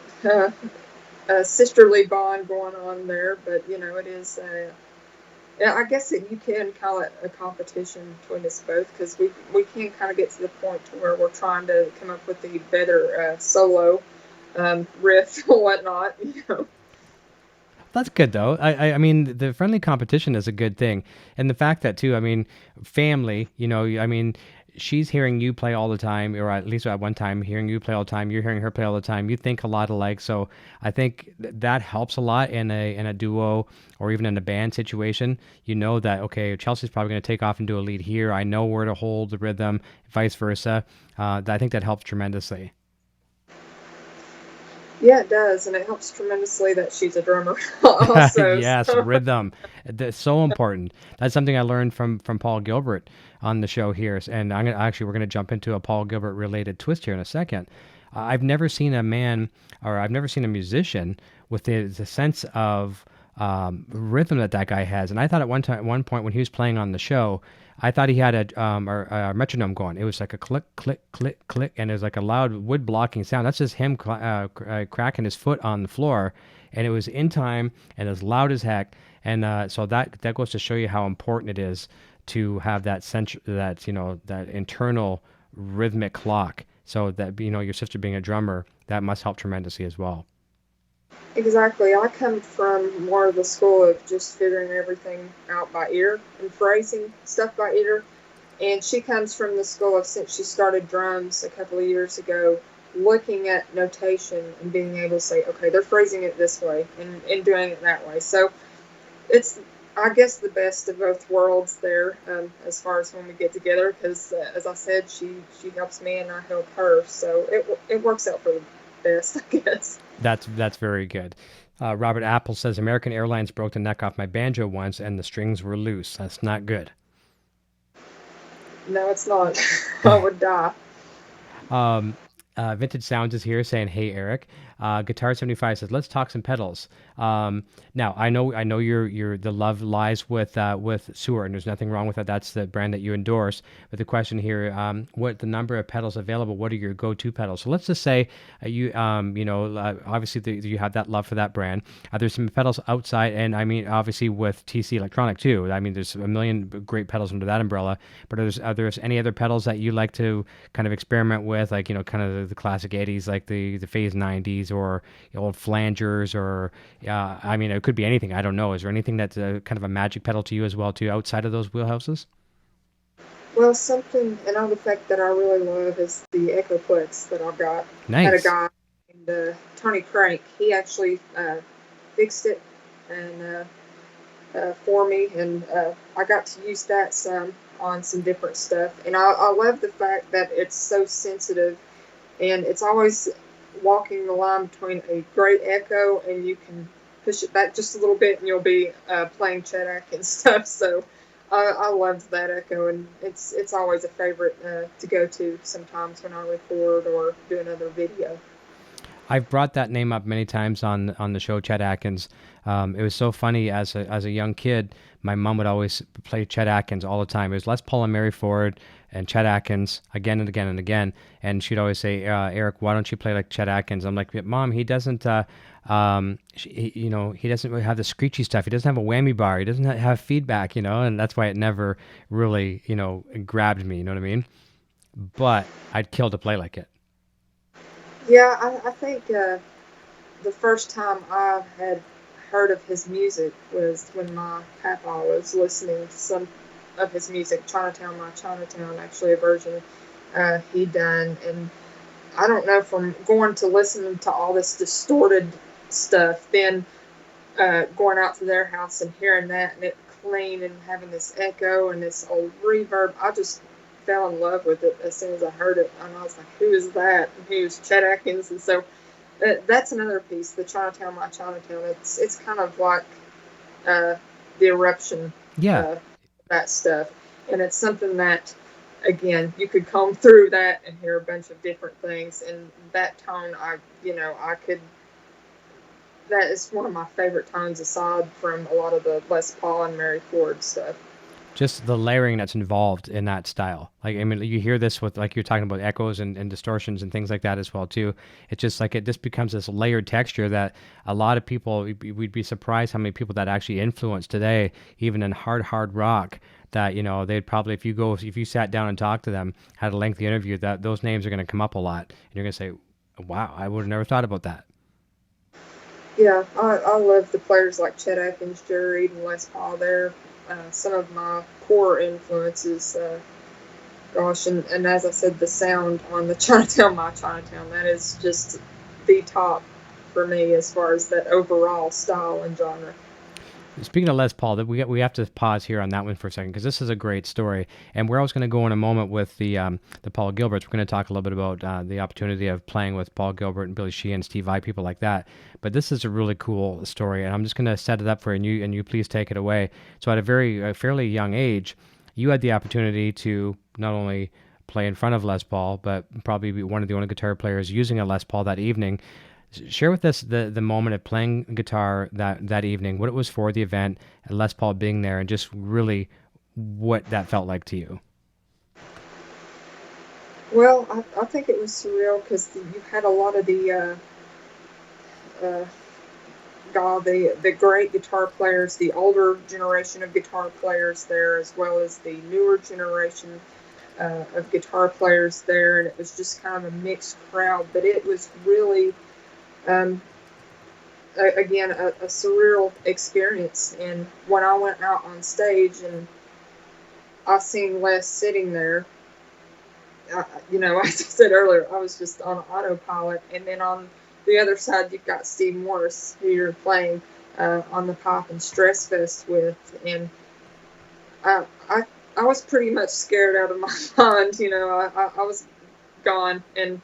a sisterly bond going on there, but it is. Yeah, I guess that you can call it a competition between us both, because we can kind of get to the point to where we're trying to come up with the better solo riff or whatnot. That's good though. I mean, the friendly competition is a good thing, and the fact that too. I mean, family. I mean, she's hearing you play all the time, or at least at one time hearing you play all the time. You're hearing her play all the time. You think a lot alike, so I think that helps a lot in a duo or even in a band situation. You know that okay, Chelsea's probably going to take off and do a lead here. I know where to hold the rhythm, vice versa. I think that helps tremendously. Yeah, it does, and it helps tremendously that she's a drummer also. Yes, So. rhythm. That's so important. That's something I learned from Paul Gilbert on the show here. And we're gonna jump into a Paul Gilbert related twist here in a second. I've never seen a man, or I've never seen a musician with the sense of rhythm that guy has. And I thought at one point when he was playing on the show, I thought he had a metronome going. It was like a click, click, click, click, and it was like a loud wood blocking sound. That's just him cracking his foot on the floor, and it was in time and as loud as heck. And so that goes to show you how important it is to have that internal rhythmic clock. So that your sister being a drummer, that must help tremendously as well. Exactly. I come from more of the school of just figuring everything out by ear and phrasing stuff by ear. And she comes from the school of, since she started drums a couple of years ago, looking at notation and being able to say, okay, they're phrasing it this way and doing it that way. So it's, I guess, the best of both worlds there, as far as when we get together, because as I said, she helps me and I help her. So it works out for the best, I guess. That's very good. Robert Apple says, American Airlines broke the neck off my banjo once and the strings were loose. That's not good. No, it's not. I would die. Vintage Sounds is here saying, "Hey Eric." Guitar 75 says, "Let's talk some pedals." Now I know the love lies with Suhr, and there's nothing wrong with that. That's the brand that you endorse. But the question here, what the number of pedals available? What are your go-to pedals? So let's just say obviously you have that love for that brand. There's some pedals outside, and I mean obviously with TC Electronic too. I mean there's a million great pedals under that umbrella. But are there any other pedals that you like to kind of experiment with, like kind of the classic 80s, like the Phase 90s, or old flangers, or I mean it could be anything. I don't know. Is there anything that's kind of a magic pedal to you as well too, outside of those wheelhouses? Well, something, another effect that I really love is the Echoplex that I've got. Nice. I had a guy named Tony Crank. He actually fixed it and for me, and I got to use that some on some different stuff. And I love the fact that it's so sensitive, and it's always walking the line between a great echo and you can push it back just a little bit and you'll be playing Chedak and stuff. So I loved that echo, and it's always a favorite to go to sometimes when I record or do another video. I've brought that name up many times on the show, Chet Atkins. It was so funny as a young kid. My mom would always play Chet Atkins all the time. It was Les Paul and Mary Ford and Chet Atkins again and again and again. And she'd always say, Eric, why don't you play like Chet Atkins? I'm like, Mom, he doesn't. He doesn't really have the screechy stuff. He doesn't have a whammy bar. He doesn't have feedback. And that's why it never really grabbed me. You know what I mean? But I'd kill to play like it. Yeah, I think the first time I had heard of his music was when my papa was listening to some of his music, Chinatown, My Chinatown, actually a version he done. And I don't know, from going to listening to all this distorted stuff, then going out to their house and hearing that and it clean and having this echo and this old reverb, I just fell in love with it as soon as I heard it. And I was like, who is that? And he was Chet Atkins. And so that's another piece, the Chinatown, My Chinatown. It's kind of like the Eruption, yeah, that stuff. And it's something that again, you could comb through that and hear a bunch of different things. And that tone, I could. That is one of my favorite tones, aside from a lot of the Les Paul and Mary Ford stuff. Just the layering that's involved in that style. Like, I mean, you hear this with, like, you're talking about echoes and distortions and things like that as well too. It's just like, it just becomes this layered texture that a lot of people, we'd be surprised how many people that actually influence today, even in hard rock, that, they'd probably, if you sat down and talked to them, had a lengthy interview, that those names are going to come up a lot, and you're going to say, wow, I would have never thought about that. Yeah, I love the players like Chet Atkins, Jerry Reed, and Les Paul. They're some of my core influences. Gosh, and as I said, the sound on the Chinatown, My Chinatown, that is just the top for me as far as that overall style and genre. Speaking of Les Paul, we have to pause here on that one for a second, because this is a great story. And where I was going to go in a moment with the Paul Gilberts, we're going to talk a little bit about the opportunity of playing with Paul Gilbert and Billy Sheehan, Steve Vai, people like that. But this is a really cool story, and I'm just going to set it up for you, and you please take it away. So at a fairly young age, you had the opportunity to not only play in front of Les Paul, but probably be one of the only guitar players using a Les Paul that evening. Share with us the moment of playing guitar that evening, what it was for the event, and Les Paul being there, and just really what that felt like to you. Well, I think it was surreal because you had a lot of the great guitar players, the older generation of guitar players there, as well as the newer generation of guitar players there, and it was just kind of a mixed crowd. But it was really, again, a surreal experience. And when I went out on stage and I seen Les sitting there, as I said earlier, I was just on autopilot. And then on the other side, you've got Steve Morse, who you're playing on the Pop and Stress Fest with. And I was pretty much scared out of my mind. I was gone. And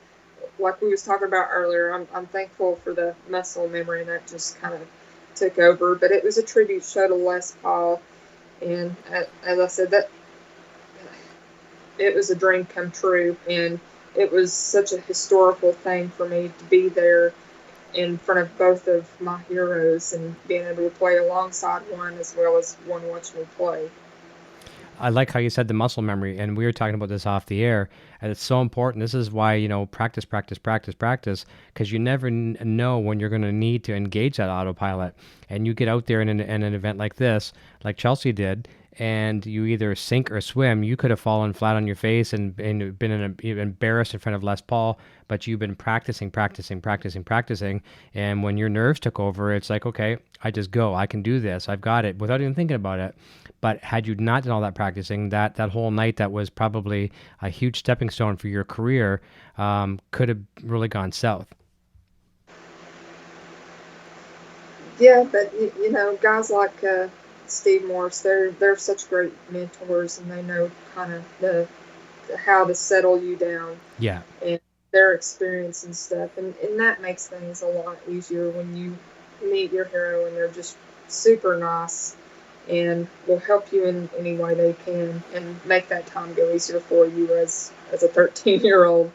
like we was talking about earlier, I'm thankful for the muscle memory, and that just kind of took over. But it was a tribute show to Les Paul. And as I said, that it was a dream come true, and it was such a historical thing for me to be there in front of both of my heroes and being able to play alongside one as well as one watch me play. I like how you said the muscle memory, and we were talking about this off the air, and it's so important. This is why, practice, because you never know when you're going to need to engage that autopilot. And you get out there in an event like this, like Chelsea did, and you either sink or swim. You could have fallen flat on your face and been embarrassed in front of Les Paul, but you've been practicing. And when your nerves took over, it's like, okay, I just go. I can do this. I've got it, without even thinking about it. But had you not done all that practicing, that whole night that was probably a huge stepping stone for your career, could have really gone south. Yeah, but guys like Steve Morse, they're such great mentors, and they know kind of how to settle you down. Yeah. And their experience and stuff, and that makes things a lot easier when you meet your hero and they're just super nice and will help you in any way they can and make that time go easier for you as a 13-year-old.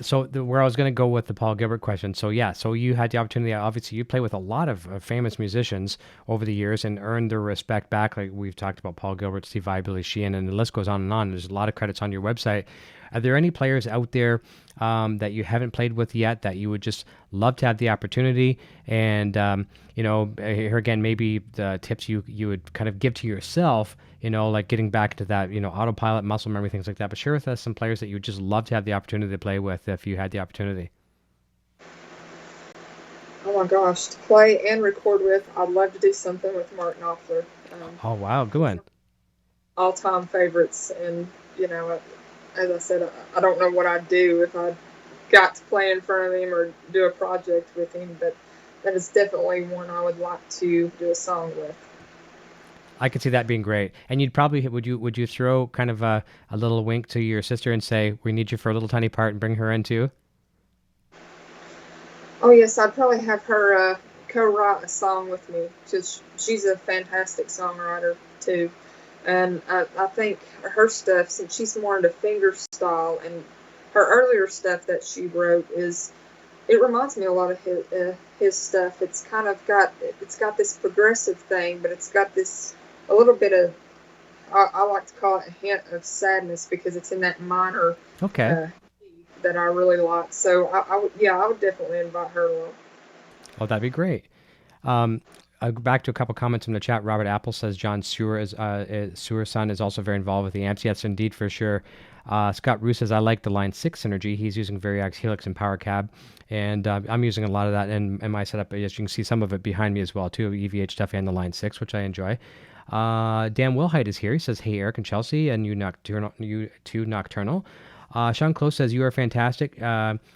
So where I was going to go with the Paul Gilbert question. So yeah, so you had the opportunity. Obviously, you play with a lot of famous musicians over the years and earned their respect back. Like we've talked about Paul Gilbert, Steve Vai, Billy Sheehan, and the list goes on and on. There's a lot of credits on your website. Are there any players out there that you haven't played with yet that you would just love to have the opportunity? And here again, maybe the tips you would kind of give to yourself, like getting back to that, autopilot, muscle memory, things like that. But share with us some players that you would just love to have the opportunity to play with if you had the opportunity. Oh my gosh, to play and record with, I'd love to do something with Mark Knopfler. Oh wow, good one. All-time favorites, and as I said, I don't know what I'd do if I got to play in front of him or do a project with him, but that is definitely one I would like to do a song with. I could see that being great. And you'd probably, would you throw kind of a little wink to your sister and say, we need you for a little tiny part, and bring her in too? Oh yes, I'd probably have her co-write a song with me. She's a fantastic songwriter too. And I think her stuff, since she's more into finger style, and her earlier stuff that she wrote it reminds me a lot of his stuff. It's got this progressive thing, but it's got this a little bit of, I like to call it a hint of sadness because it's in that minor Okay. uh, that I really like. So I would definitely invite her along. Oh, that'd be great. I'll go back to a couple comments in the chat. Robert Apple says John Suhr's son is also very involved with the amps. Yes, indeed, for sure. Scott Roos says, I like the Line 6 Synergy. He's using Variax Helix and Power Cab. And I'm using a lot of that in my setup. As you can see, some of it behind me as well, too. EVH stuff and the Line 6, which I enjoy. Dan Wilhite is here. He says, hey, Eric and Chelsea, and you two Nocturnal. Sean Close says, you are fantastic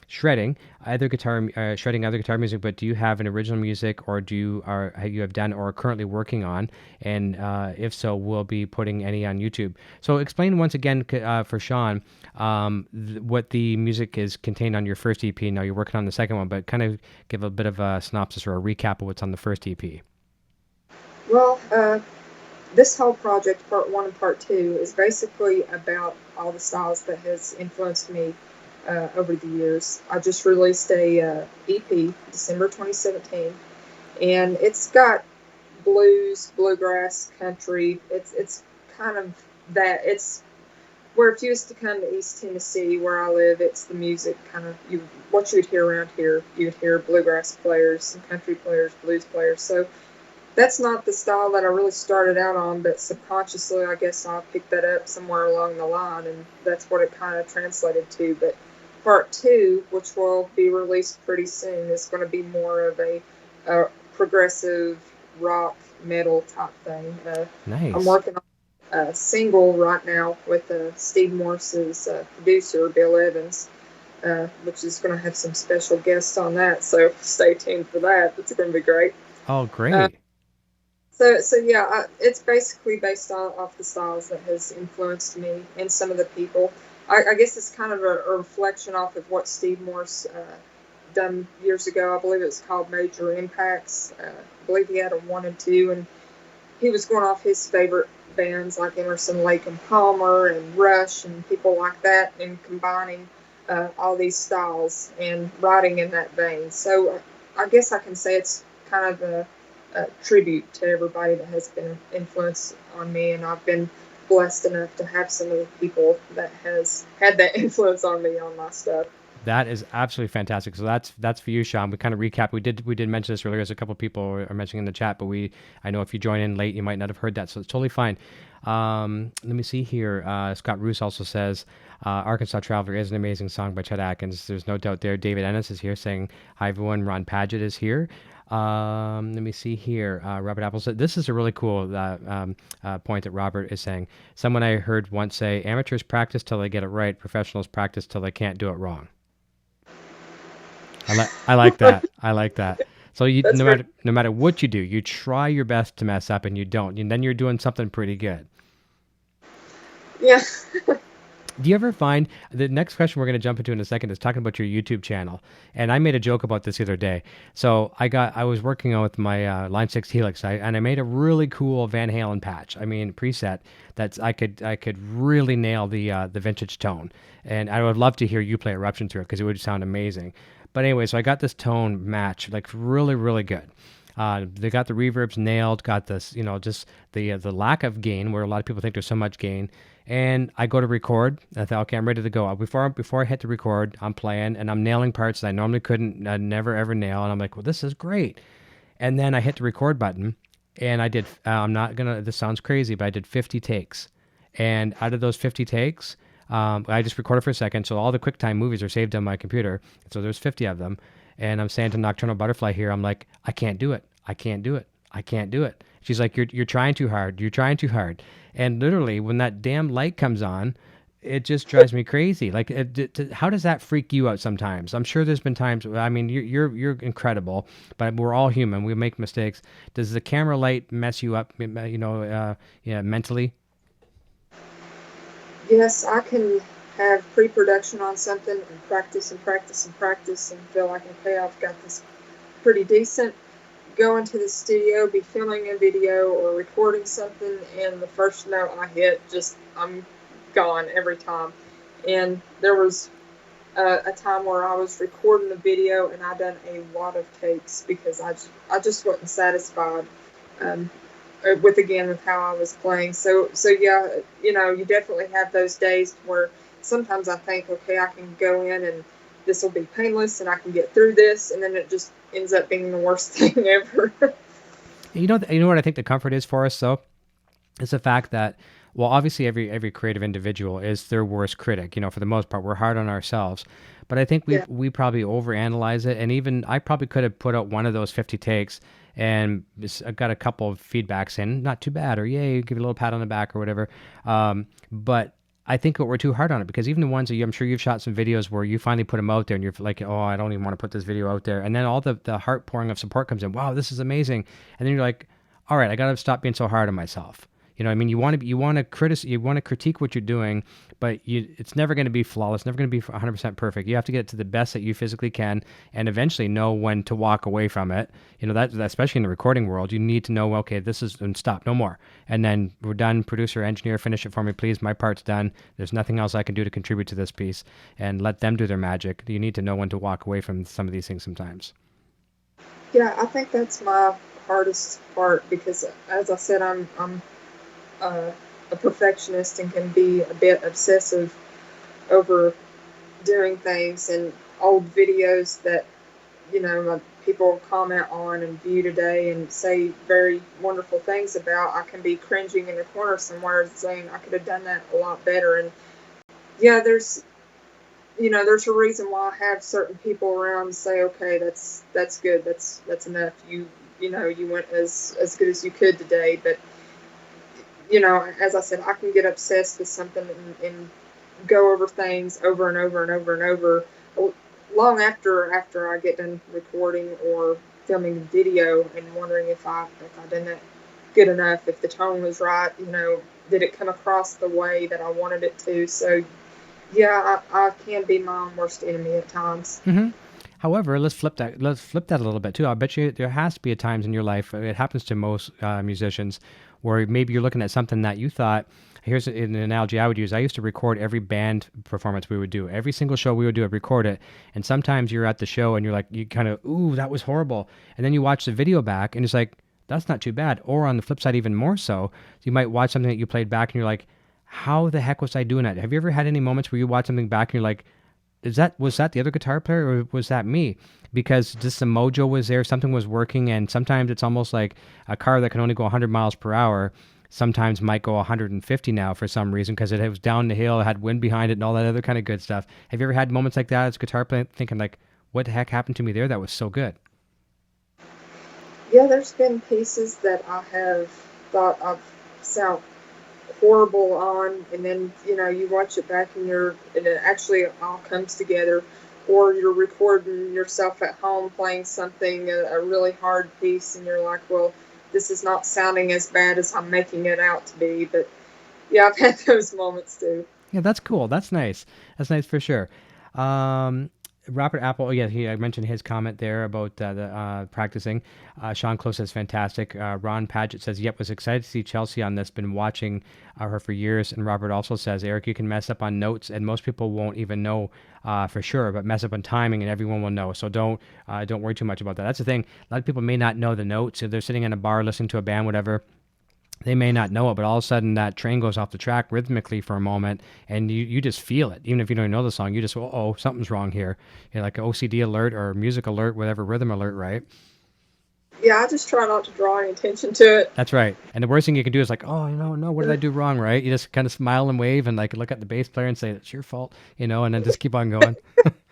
shredding other guitar music, but do you have an original music or you have done or are currently working on? And if so, we'll be putting any on YouTube. So explain once again for Sean what the music is contained on your first EP. Now you're working on the second one, but kind of give a bit of a synopsis or a recap of what's on the first EP. Well, this whole project, part 1 and part 2, is basically about all the styles that has influenced me over the years. I just released a EP December 2017, and it's got blues, bluegrass, country. It's kind of that. It's where if you was to come to East Tennessee, where I live, it's the music kind of what you would hear around here. You would hear bluegrass players, some country players, blues players. So that's not the style that I really started out on, but subconsciously, I guess I picked that up somewhere along the line, and that's what it kind of translated to. But part 2, which will be released pretty soon, is going to be more of a progressive rock metal type thing. Nice. I'm working on a single right now with Steve Morse's producer, Bill Evans, which is going to have some special guests on that, so stay tuned for that. It's going to be great. Oh, great. So yeah, it's basically based off the styles that has influenced me and some of the people. I guess it's kind of a reflection off of what Steve Morse done years ago. I believe it was called Major Impacts. I believe he had a 1 and 2, and he was going off his favorite bands like Emerson, Lake and Palmer and Rush and people like that, and combining all these styles and writing in that vein. So I guess I can say it's kind of a tribute to everybody that has been influenced on me, and I've been blessed enough to have some of the people that has had that influence on me on my stuff. That is absolutely fantastic. So that's for you, Sean. We kind of recap. We did mention this earlier, as a couple of people are mentioning in the chat, but I know if you join in late, you might not have heard that, so it's totally fine. Let me see here. Scott Roos also says, Arkansas Traveler is an amazing song by Chet Atkins. There's no doubt there. David Ennis is here saying, hi everyone. Ron Padgett is here. Let me see here. Robert Apple said, this is a really cool point that Robert is saying. Someone I heard once say, amateurs practice till they get it right. Professionals practice till they can't do it wrong. I like that. I like that. So no matter what you do, you try your best to mess up, and you don't, and then you're doing something pretty good. Yeah. Do you ever find, the next question we're going to jump into in a second is talking about your YouTube channel, and I made a joke about this the other day. So I was working on with my Line 6 Helix, and I made a really cool Van Halen patch. I mean, preset that's I could really nail the vintage tone, and I would love to hear you play Eruption through it because it would sound amazing. But anyway, so I got this tone match, like really, really good. They got the reverbs nailed, got this, just the lack of gain, where a lot of people think there's so much gain. And I go to record, and I thought, okay, I'm ready to go. Before I hit the record, I'm playing, and I'm nailing parts that I normally couldn't, I'd never ever nail. And I'm like, well, this is great. And then I hit the record button, and I did, this sounds crazy, but I did 50 takes. And out of those 50 takes, I just recorded for a second, so all the QuickTime movies are saved on my computer. So there's 50 of them. And I'm saying to Nocturnal Butterfly here, I'm like, I can't do it. I can't do it. I can't do it. She's like, you're trying too hard. You're trying too hard. And literally, when that damn light comes on, it just drives me crazy. Like, how does that freak you out sometimes? I'm sure there's been times, I mean, you're incredible, but we're all human. We make mistakes. Does the camera light mess you up, mentally? Yes, I can have pre-production on something and practice and practice and practice and feel like, okay, I've got this pretty decent. go into the studio, be filming a video or recording something, and the first note I hit, just I'm gone every time. And there was a time where I was recording a video and I done a lot of takes because I just wasn't satisfied um, with how I was playing. So yeah, you definitely have those days where sometimes I think, okay, I can go in and this will be painless and I can get through this, and then it just ends up being the worst thing ever. You know what I think the comfort is for us, though? Is the fact that, well, obviously every creative individual is their worst critic. For the most part, we're hard on ourselves. But I think Yeah. we probably overanalyze it. And even I probably could have put out one of those 50 takes and I got a couple of feedbacks in, not too bad, or yay, give you a little pat on the back or whatever. But I think we're too hard on it, because even the ones that I'm sure you've shot some videos where you finally put them out there and you're like, oh, I don't even want to put this video out there. And then all the heart pouring of support comes in. Wow, this is amazing. And then you're like, all right, I got to stop being so hard on myself. You know what I mean? You want to critique what you're doing, but it's never going to be flawless, never going to be 100% perfect. You have to get it to the best that you physically can, and eventually know when to walk away from it. That especially in the recording world, you need to know, okay, this is, and stop, no more. And then we're done. Producer, engineer, finish it for me, please. My part's done. There's nothing else I can do to contribute to this piece, and let them do their magic. You need to know when to walk away from some of these things sometimes. Yeah, I think that's my hardest part because, as I said, I'm a perfectionist and can be a bit obsessive over doing things, and old videos that people comment on and view today and say very wonderful things about, I can be cringing in a corner somewhere saying I could have done that a lot better. And yeah, there's a reason why I have certain people around and say, okay, that's good, that's enough, you went as good as you could today. But as I said, I can get obsessed with something and go over things over and over and over and over, long after I get done recording or filming a video, and wondering if I done that good enough, if the tone was right, did it come across the way that I wanted it to. So yeah, I can be my own worst enemy at times. Mm-hmm. However, let's flip that a little bit too. I bet you there has to be times in your life, it happens to most musicians, where maybe you're looking at something that you thought, here's an analogy I would use. I used to record every band performance we would do. Every single show we would do, I'd record it. And sometimes you're at the show and you're like, you kind of, ooh, that was horrible. And then you watch the video back and it's like, that's not too bad. Or on the flip side, even more so, you might watch something that you played back and you're like, how the heck was I doing that? Have you ever had any moments where you watch something back and you're like, was that the other guitar player or was that me? Because just the mojo was there, something was working, and sometimes it's almost like a car that can only go 100 miles per hour sometimes might go 150 now for some reason because it was down the hill, it had wind behind it and all that other kind of good stuff. Have you ever had moments like that as a guitar player thinking like, what the heck happened to me there? That was so good. Yeah, there's been pieces that I have thought I've sound horrible on, and then you watch it back and it actually all comes together. Or you're recording yourself at home playing something, a really hard piece, and you're like, well, this is not sounding as bad as I'm making it out to be. But yeah, I've had those moments too. Yeah, that's cool. That's nice. That's nice for sure. Robert Apple, I mentioned his comment there about the practicing. Sean Close says, fantastic. Ron Paget says, yep, was excited to see Chelsea on this. Been watching her for years. And Robert also says, Eric, you can mess up on notes, and most people won't even know for sure, but mess up on timing, and everyone will know. So don't worry too much about that. That's the thing. A lot of people may not know the notes. If they're sitting in a bar listening to a band, whatever, they may not know it, but all of a sudden that train goes off the track rhythmically for a moment, and you just feel it. Even if you don't know the song, you just, oh, something's wrong here. Like an OCD alert or music alert, whatever, rhythm alert, right? Yeah, I just try not to draw any attention to it. That's right. And the worst thing you can do is like, oh, no, what did I do wrong, right? You just kind of smile and wave and like look at the bass player and say, it's your fault, and then just keep on going.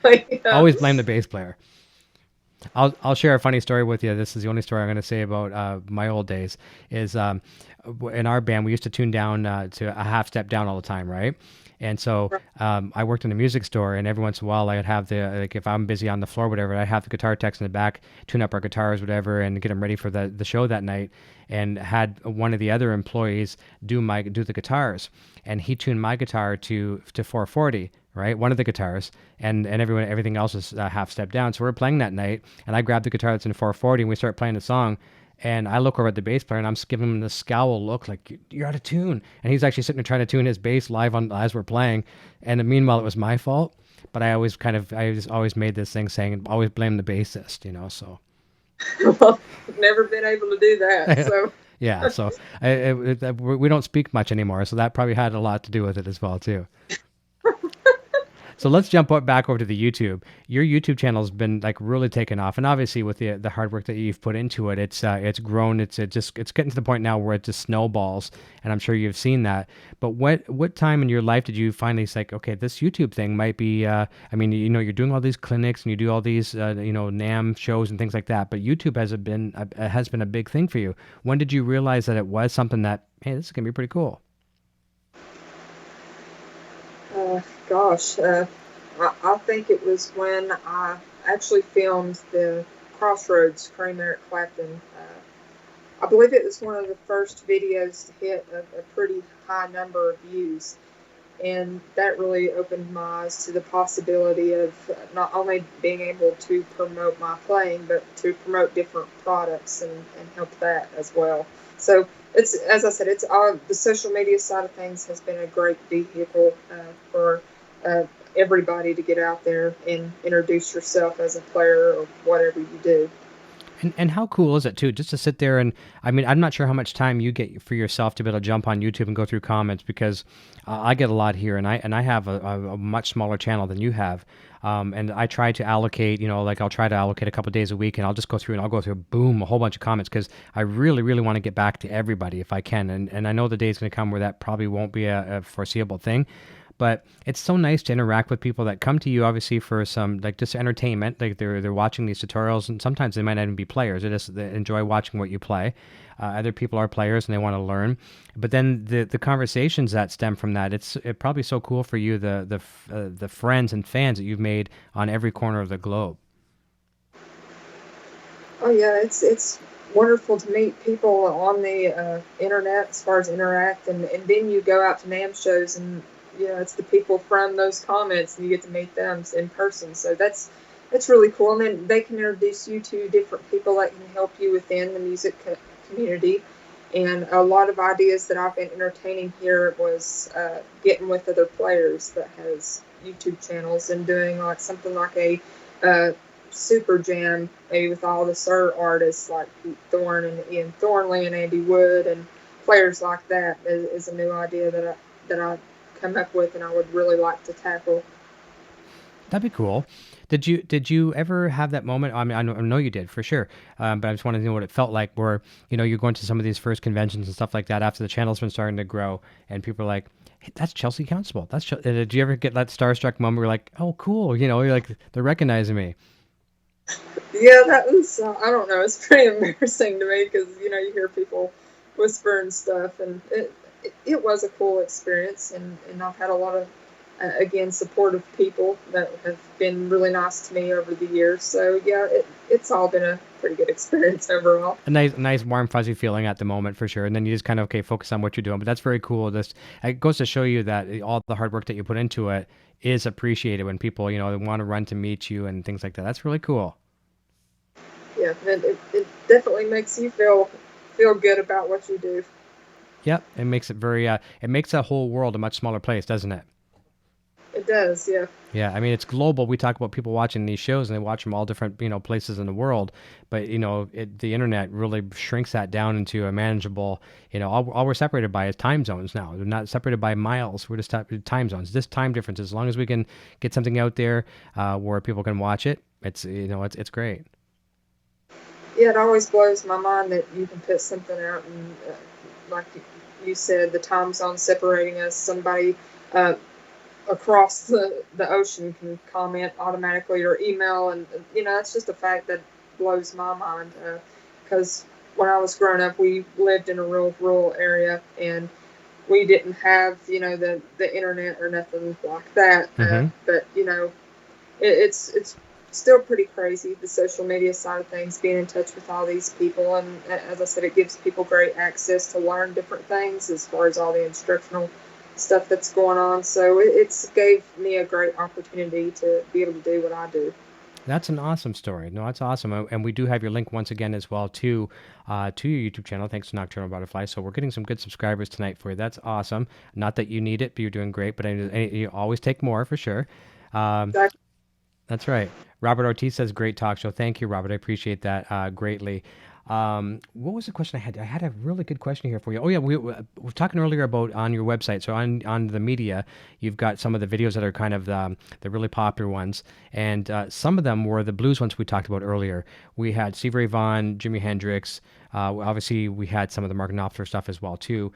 Yeah. Always blame the bass player. I'll share a funny story with you. This is the only story I'm going to say about my old days. Is in our band we used to tune down to a half step down all the time, right? And so I worked in a music store, and every once in a while I'd have if I'm busy on the floor, whatever, I'd have the guitar techs in the back tune up our guitars, whatever, and get them ready for the show that night. And had one of the other employees do the guitars, and he tuned my guitar to 440. right? One of the guitarists, and everything else is half step down. So we're playing that night, and I grabbed the guitar that's in 440, and we start playing the song. And I look over at the bass player, and I'm just giving him the scowl look, like you're out of tune. And he's actually sitting there trying to tune his bass live on as we're playing. And meanwhile, it was my fault. But I just always made this thing saying, always blame the bassist, So. Well, I've never been able to do that. So. Yeah. So we don't speak much anymore. So that probably had a lot to do with it as well too. So let's jump back over to the YouTube. Your YouTube channel has been like really taken off, and obviously with the hard work that you've put into it, it's grown. It's getting to the point now where it just snowballs, and I'm sure you've seen that. But what time in your life did you finally say, okay, this YouTube thing might be? I mean, you're doing all these clinics and you do all these NAMM shows and things like that, but YouTube has been a big thing for you. When did you realize that it was something that, hey, this is gonna be pretty cool? Gosh, I think it was when I actually filmed the Crossroads Cream Eric Clapton. I believe it was one of the first videos to hit a pretty high number of views. And that really opened my eyes to the possibility of not only being able to promote my playing, but to promote different products and help that as well. So it's, as I said, the social media side of things has been a great vehicle for everybody to get out there and introduce yourself as a player or whatever you do. And how cool is it too, just to sit there and, I mean, I'm not sure how much time you get for yourself to be able to jump on YouTube and go through comments, because I get a lot here, and I have a much smaller channel than you have, and I try to allocate, I'll try to allocate a couple of days a week, and I'll just go through boom, a whole bunch of comments, because I really, really want to get back to everybody if I can, and I know the day's going to come where that probably won't be a foreseeable thing. But it's so nice to interact with people that come to you, obviously, for some, like, just entertainment. Like, they're watching these tutorials, and sometimes they might not even be players. They enjoy watching what you play. Other people are players, and they want to learn. But then the conversations that stem from that, it's probably so cool for you, the friends and fans that you've made on every corner of the globe. Oh, yeah, it's wonderful to meet people on the internet as far as interact, and then you go out to NAMM shows, and it's the people from those comments, and you get to meet them in person. So that's really cool. And then they can introduce you to different people that can help you within the music community. And a lot of ideas that I've been entertaining here was getting with other players that has YouTube channels and doing like something like a super jam, maybe with all the Suhr artists like Pete Thorne and Ian Thornley and Andy Wood and players like that is a new idea that I come up with, and I would really like to tackle. That'd be cool. Did you ever have that moment? I mean, I know you did for sure, but I just wanted to know what it felt like, where you're going to some of these first conventions and stuff like that after the channel's been starting to grow, and people are like, "Hey, that's Chelsea Constable." Did you ever get that starstruck moment where you're like, "Oh, cool," you're like, they're recognizing me? Yeah, that was I don't know. It's pretty embarrassing to me because you hear people whisper and stuff, and it was a cool experience, and I've had a lot of, again, supportive people that have been really nice to me over the years. So, yeah, it's all been a pretty good experience overall. A nice, warm, fuzzy feeling at the moment, for sure. And then you just kind of, focus on what you're doing. But that's very cool. It goes to show you that all the hard work that you put into it is appreciated when people, they want to run to meet you and things like that. That's really cool. Yeah, it definitely makes you feel good about what you do. Yep, it makes it it makes the whole world a much smaller place, doesn't it? It does, yeah. Yeah, I mean, it's global. We talk about people watching these shows, and they watch from all different, places in the world. But, the internet really shrinks that down into a manageable, all we're separated by is time zones now. We're not separated by miles. We're just time zones. This time difference, as long as we can get something out there where people can watch it, it's great. Yeah, it always blows my mind that you can put something out and, like you said, the time zone separating us, somebody across the ocean can comment automatically or email, and that's just a fact that blows my mind, because when I was growing up, we lived in a real rural area, and we didn't have the internet or nothing like that. Mm-hmm. But it's still pretty crazy, the social media side of things, being in touch with all these people, and as I said, it gives people great access to learn different things as far as all the instructional stuff that's going on. So it's gave me a great opportunity to be able to do what I do. That's an awesome story. No, that's awesome. And we do have your link once again as well to your YouTube channel. Thanks to Nocturnal Butterfly. So we're getting some good subscribers tonight for you. That's awesome. Not that you need it, but you're doing great. But you always take more for sure. Um, Exactly. That's right. Robert Ortiz says, great talk show. Thank you, Robert. I appreciate that greatly. What was the question I had? I had a really good question here for you. Oh, yeah. We were talking earlier about on your website. So on the media, you've got some of the videos that are kind of the really popular ones. And some of them were the blues ones we talked about earlier. We had Stevie Ray Vaughan, Jimi Hendrix. Obviously, we had some of the Mark Knopfler stuff as well, too.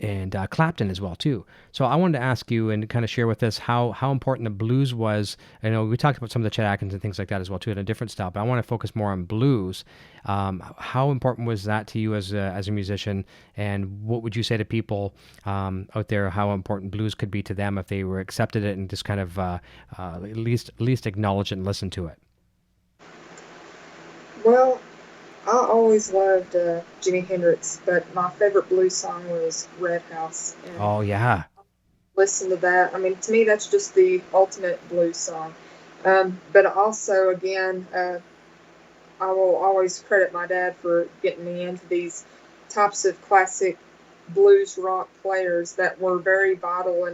And Clapton as well too. So I wanted to ask you and kind of share with us how important the blues was. I know we talked about some of the Chet Atkins and things like that as well too in a different style, but I want to focus more on blues. How important was that to you as a musician, and what would you say to people out there how important blues could be to them if they were accepted it and just kind of at least acknowledge it and listen to it? Well, I always loved Jimi Hendrix, but my favorite blues song was Red House. And Oh yeah, listen to that. I mean, to me, that's just the ultimate blues song. But also, again, I will always credit my dad for getting me into these types of classic blues rock players that were very vital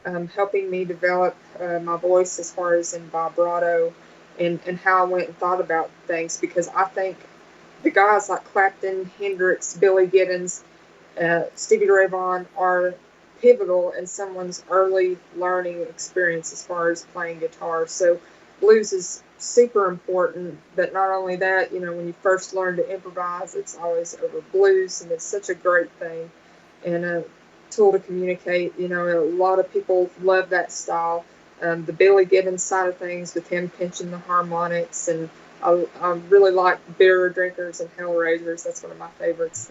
in helping me develop my voice as far as in vibrato and how I went and thought about things. Because I think the guys like Clapton, Hendrix, Billy Gibbons, Stevie Ray Vaughan are pivotal in someone's early learning experience as far as playing guitar. So blues is super important, but not only that, when you first learn to improvise, it's always over blues, and it's such a great thing and a tool to communicate. A lot of people love that style. The Billy Gibbons side of things with him pinching the harmonics, and I really like Bitter Drinkers and Hellraisers. That's one of my favorites.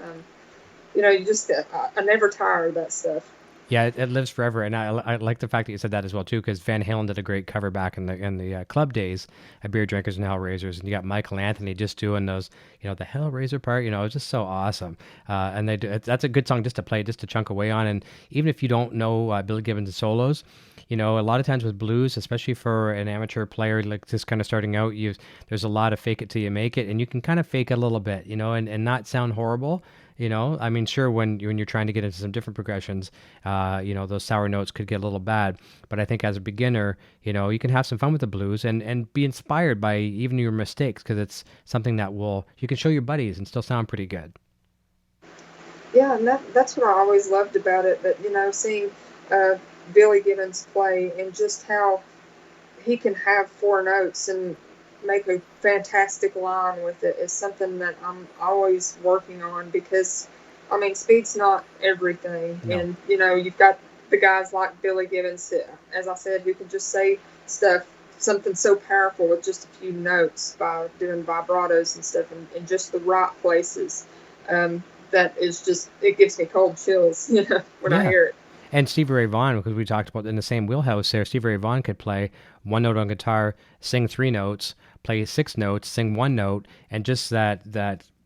You just, I never tire of that stuff. yeah, it lives forever, and I like the fact that you said that as well too, because Van Halen did a great cover back in the club days, of Beer Drinkers and Hellraisers, and you got Michael Anthony just doing those, the Hellraiser part, it was just so awesome. And that's a good song just to play, just to chunk away on, and even if you don't know Billy Gibbons' solos, a lot of times with blues, especially for an amateur player like just kind of starting out, there's a lot of fake it till you make it, and you can kind of fake it a little bit, and not sound horrible. I mean, sure, when you're trying to get into some different progressions, those sour notes could get a little bad. But I think as a beginner, you can have some fun with the blues and be inspired by even your mistakes, because it's something that you can show your buddies and still sound pretty good. Yeah, and that's what I always loved about it. But seeing Billy Gibbons play and just how he can have four notes and make a fantastic line with it is something that I'm always working on, because I mean, speed's not everything. No. And you've got the guys like Billy Gibbons, as I said, who can just say something so powerful with just a few notes by doing vibratos and stuff in just the right places. That is just, it gives me cold chills when I hear it. And Stevie Ray Vaughan, because we talked about in the same wheelhouse there, Stevie Ray Vaughan could play one note on guitar, sing three notes, play six notes, sing one note, and just that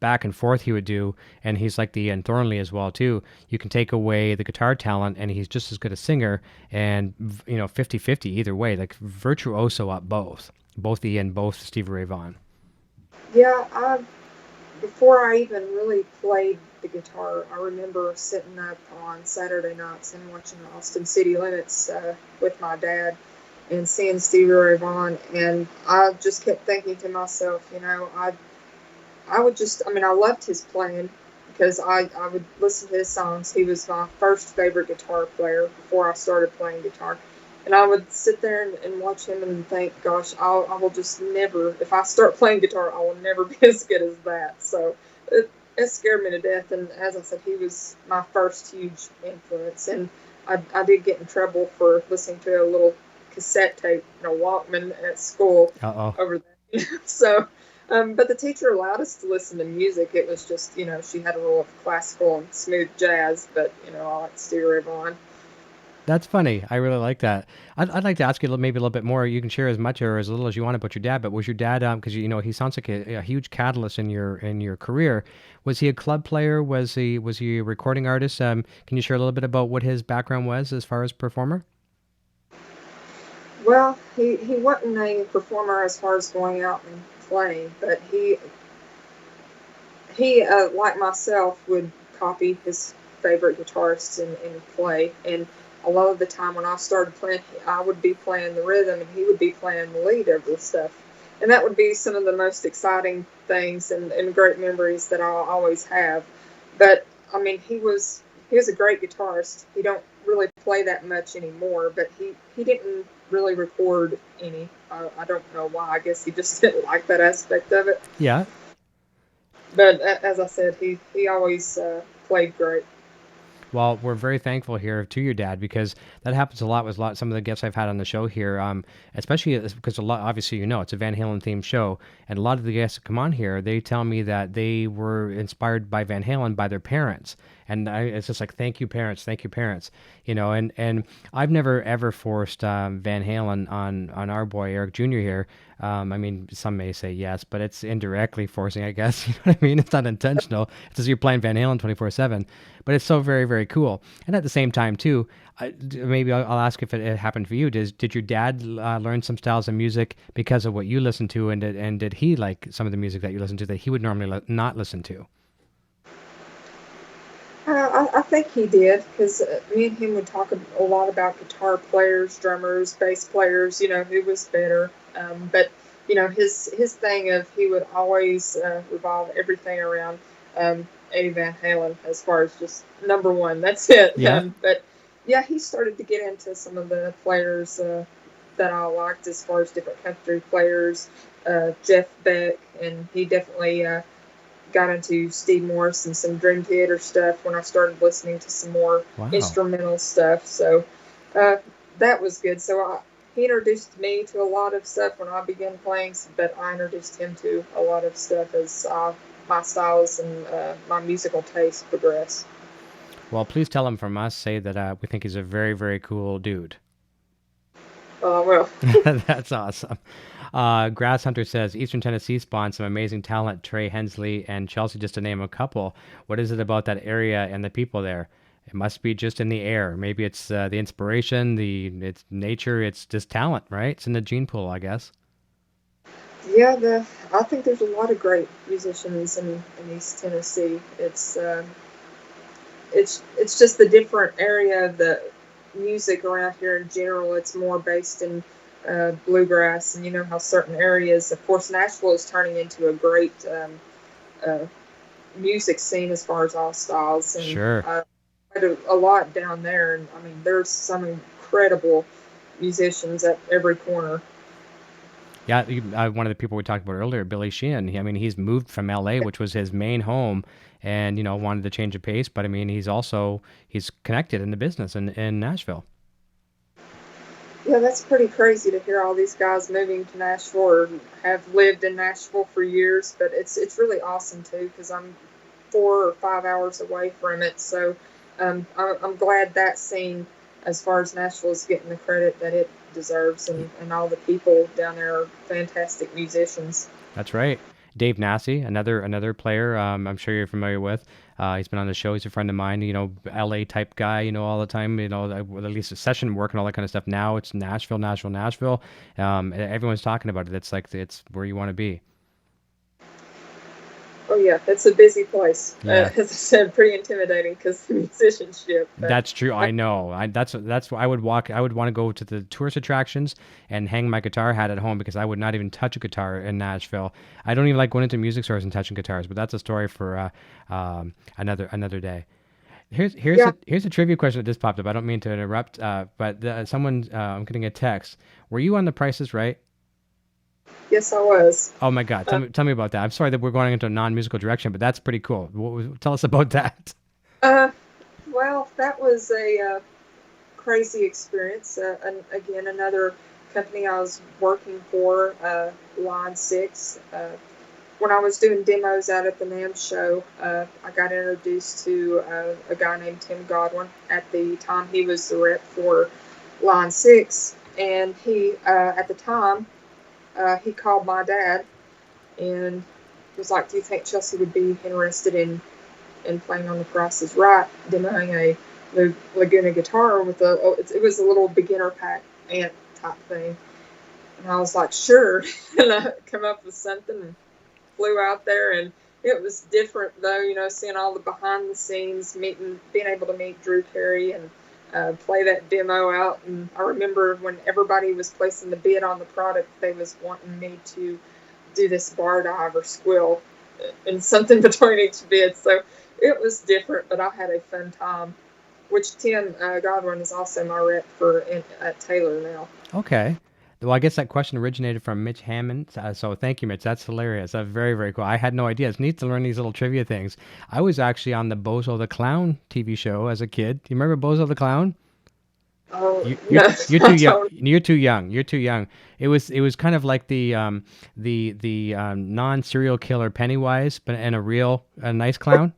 back and forth he would do. And he's like the Ian Thornley as well too. You can take away the guitar talent, and he's just as good a singer. And 50-50 either way, like virtuoso up both Ian, both Stevie Ray Vaughan. Yeah, before I even really played the guitar, I remember sitting up on Saturday nights and watching Austin City Limits with my dad and seeing Stevie Ray Vaughan, and I just kept thinking to myself, I would just, I mean, I loved his playing because I would listen to his songs. He was my first favorite guitar player before I started playing guitar. And I would sit there and watch him and think, gosh, I will just never, if I start playing guitar, I will never be as good as that. So it scared me to death. And as I said, he was my first huge influence. And I did get in trouble for listening to a little cassette tape in a Walkman at school over that. So, but the teacher allowed us to listen to music. It was just, she had a rule of classical and smooth jazz, but, I like Stevie Ray Vaughan. That's funny. I really like that. I'd like to ask you maybe a little bit more. You can share as much or as little as you want about your dad. But was your dad, because you know he sounds like a huge catalyst in your career. Was he a club player? Was he a recording artist? Can you share a little bit about what his background was as far as performer? Well, he wasn't a performer as far as going out and playing, but he like myself, would copy his favorite guitarists and play. And a lot of the time when I started playing, I would be playing the rhythm and he would be playing the lead over the stuff. And that would be some of the most exciting things and great memories that I'll always have. But I mean, he was a great guitarist. He don't really play that much anymore, but he didn't really record any. I don't know why. I guess he just didn't like that aspect of it. Yeah. But as I said, he always played great. Well, we're very thankful here to your dad because that happens a lot with some of the guests I've had on the show here. Especially because a lot, obviously, you know, it's a Van Halen themed show, and a lot of the guests that come on here, they tell me that they were inspired by Van Halen by their parents, and it's just like thank you parents, you know. And I've never ever forced Van Halen on our boy Eric Jr. here. I mean, some may say yes, but it's indirectly forcing, I guess. You know what I mean? It's not intentional. It's as you're playing Van Halen 24/7, but it's so very, very cool. And at the same time, too, maybe I'll ask if it happened for you. Did your dad learn some styles of music because of what you listened to, and did he like some of the music that you listened to that he would normally not listen to? I think he did because me and him would talk a lot about guitar players, drummers, bass players. You know, who was better. But you know, his thing of he would always revolve everything around Eddie Van Halen as far as just number one. That's it. Yeah. But yeah, he started to get into some of the players that I liked as far as different country players. Jeff Beck, and he definitely got into Steve Morse and some Dream Theater stuff when I started listening to some more Wow. instrumental stuff. So uh, that was good. He introduced me to a lot of stuff when I began playing, but I introduced him to a lot of stuff as my styles and my musical taste progressed. Well, please tell him from us, say that we think he's a very, very cool dude. Well, That's awesome. Grass Hunter says Eastern Tennessee spawned some amazing talent. Trey Hensley and Chelsea, just to name a couple. What is it about that area and the people there? It must be just in the air. Maybe it's the inspiration, it's nature, it's just talent, right? It's in the gene pool, I guess. yeah, I think there's a lot of great musicians in East Tennessee. It's just the different area of the music around here in general. It's more based in bluegrass, and you know how certain areas, of course, Nashville is turning into a great uh, music scene as far as all styles, and Sure. I do a lot down there. And I mean, there's some incredible musicians at every corner. Yeah, one of the people we talked about earlier, Billy Sheehan. I mean, he's moved from L.A., which was his main home, and you know wanted to change of pace. But I mean, he's connected in the business in Nashville. Yeah, that's pretty crazy to hear all these guys moving to Nashville or have lived in Nashville for years. But it's really awesome too because I'm 4 or 5 hours away from it. So I'm glad that scene, as far as Nashville, is getting the credit that it deserves, and all the people down there are fantastic musicians. That's right. Dave Nassi, another player. I'm sure you're familiar with. He's been on the show. He's a friend of mine. You know, L.A. type guy. You know, all the time. You know, at least a session work and all that kind of stuff. Now it's Nashville, Nashville, Nashville. Everyone's talking about it. It's like it's where you want to be. Oh yeah, it's a busy place. Yeah. As I said, pretty intimidating because the musicianship. But That's true. I know. That's why I would walk. I would want to go to the tourist attractions and hang my guitar hat at home because I would not even touch a guitar in Nashville. I don't even like going into music stores and touching guitars. But that's a story for another day. yeah, Here's a trivia question that just popped up. I don't mean to interrupt, but someone I'm getting a text. Were you on The Price is Right? yes, I was. Oh my God! Uh, Tell me about that. I'm sorry that we're going into a non-musical direction, but that's pretty cool. Tell us about that. uh, well, that was a crazy experience. And again, another company I was working for, Line 6, when I was doing demos out at the NAMM show, I got introduced to a guy named Tim Godwin. At the time, he was the rep for Line 6, and he, at the time, he called my dad and was like, "Do you think Chelsea would be interested in playing on The Price is Right, demoing a Laguna guitar with it was a little beginner pack amp type thing?" And I was like, "Sure." And I come up with something and flew out there, and it was different though, seeing all the behind the scenes, being able to meet Drew Carey and play that demo out. And I remember when everybody was placing the bid on the product, they was wanting me to do this bar dive or squill and something between each bid. So it was different, but I had a fun time. Which Tim Godwin is also my rep at Taylor now. Okay. Well, I guess that question originated from Mitch Hammond. So thank you, Mitch. That's hilarious. That's very, very cool. I had no idea. It's neat to learn these little trivia things. I was actually on the Bozo the Clown TV show as a kid. Do you remember Bozo the Clown? Oh, You're no. too young. You're too young. You're too young. It was kind of like the non-serial killer Pennywise, but and a nice clown,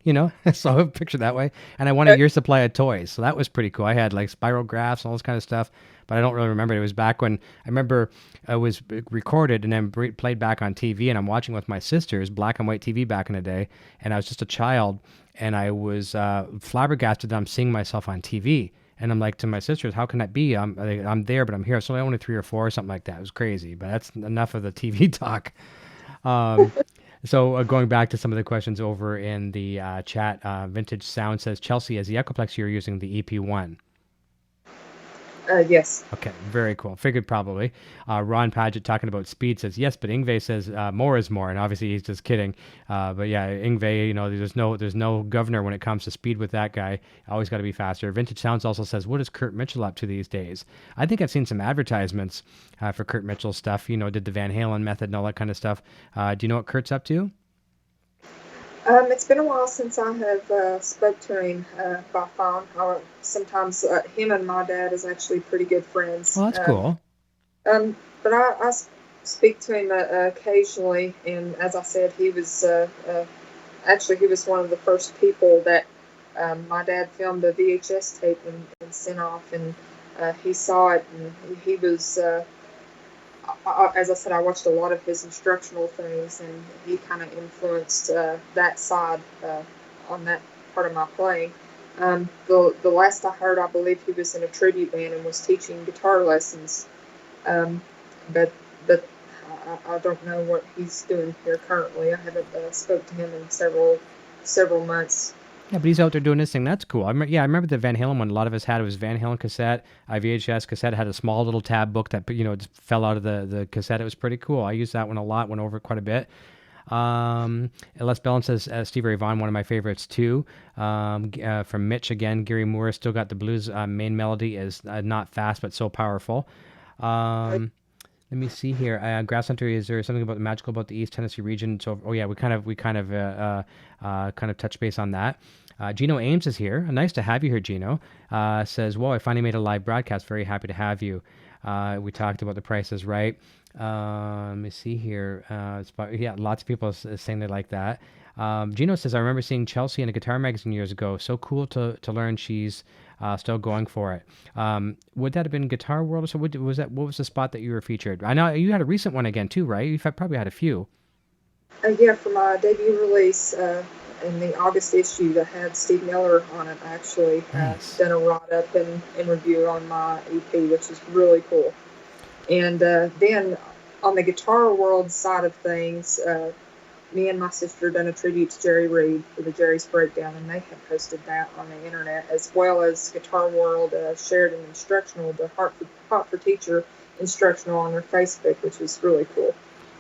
So I picture that way. And I won a year's supply of toys, so that was pretty cool. I had like spiralgraphs and all this kind of stuff, but I don't really remember. It was back when I remember it was recorded and then played back on TV, and I'm watching with my sisters, black and white TV back in the day, and I was just a child, and I was flabbergasted that I'm seeing myself on TV. And I'm like to my sisters, how can that be? I'm there, but I'm here. So only 3 or 4 or something like that. It was crazy, but that's enough of the TV talk. So going back to some of the questions over in the chat, Vintage Sound says, Chelsea, as the Echoplex, you're using the EP1. Yes. Okay, very cool. Figured probably. Ron Padgett talking about speed says yes, but Ingve says more is more, and obviously he's just kidding. But yeah, Ingve, there's no governor when it comes to speed with that guy. Always got to be faster. Vintage Sounds also says, what is Kurt Mitchell up to these days? I think I've seen some advertisements for Kurt Mitchell's stuff. Did the Van Halen method and all that kind of stuff. Do you know what Kurt's up to? It's been a while since I have spoke to him by phone. Sometimes him and my dad is actually pretty good friends. Well, that's cool. But I speak to him occasionally, and as I said, he was one of the first people that my dad filmed a VHS tape and sent off, and he saw it, and he was. As I said, I watched a lot of his instructional things, and he kind of influenced that side on that part of my playing. The last I heard, I believe he was in a tribute band and was teaching guitar lessons. But I don't know what he's doing here currently. I haven't spoke to him in several months. Yeah, but he's out there doing this thing. That's cool. I remember the Van Halen one. A lot of us had it was Van Halen cassette. VHS cassette had a small little tab book that just fell out of the cassette. It was pretty cool. I used that one a lot. Went over it quite a bit. Les Bellin says Steve Ray Vaughan, one of my favorites too. From Mitch again, Gary Moore still got the blues main melody is not fast but so powerful. Let me see here. Grass Hunter, is there something about the magical about the East Tennessee region? So, we kind of touch base on that. Gino Ames is here. Nice to have you here, Gino. Says, "Whoa, I finally made a live broadcast. Very happy to have you." We talked about the prices, right? Let me see here. Lots of people saying they like that. Gino says, "I remember seeing Chelsea in a guitar magazine years ago. So cool to learn she's still going for it." Would that have been Guitar World or so? What was the spot that you were featured? I know you had a recent one again too, right? You've probably had a few. Yeah, for my debut release in the August issue that had Steve Miller on it, I actually Nice. done a write-up and review on my EP, which is really cool. And then on the Guitar World side of things, me and my sister done a tribute to Jerry Reed for the Jerry's Breakdown, and they have posted that on the internet, as well as Guitar World shared an instructional, the Heart for Teacher instructional on their Facebook, which is really cool.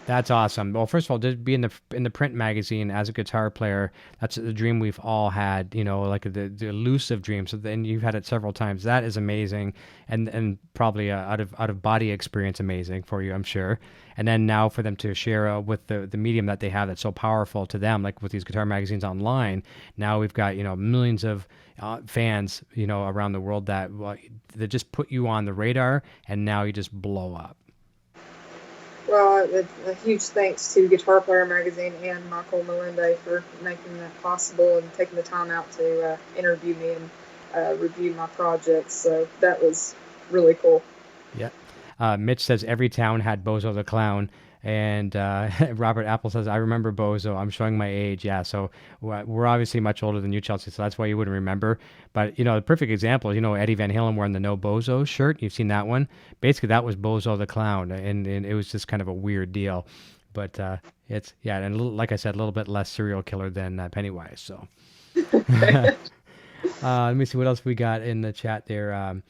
That's awesome. Well, first of all, to be in the print magazine as a guitar player, that's the dream we've all had. Like the elusive dream. So then you've had it several times. That is amazing, and probably a out of body experience amazing for you, I'm sure. And then now for them to share with the medium that they have that's so powerful to them, like with these guitar magazines online. Now we've got millions of fans around the world that just put you on the radar, and now you just blow up. Well, a huge thanks to Guitar Player Magazine and Michael Melende for making that possible and taking the time out to interview me and review my projects. So that was really cool. Yeah. Mitch says every town had Bozo the Clown. And Robert Apple says, I remember Bozo. I'm showing my age. Yeah. So we're obviously much older than you, Chelsea. So that's why you wouldn't remember. But, the perfect example, Eddie Van Halen wearing the No Bozo shirt. You've seen that one. Basically, that was Bozo the Clown. And it was just kind of a weird deal. But yeah. And like I said, a little bit less serial killer than Pennywise. So let me see what else we got in the chat there.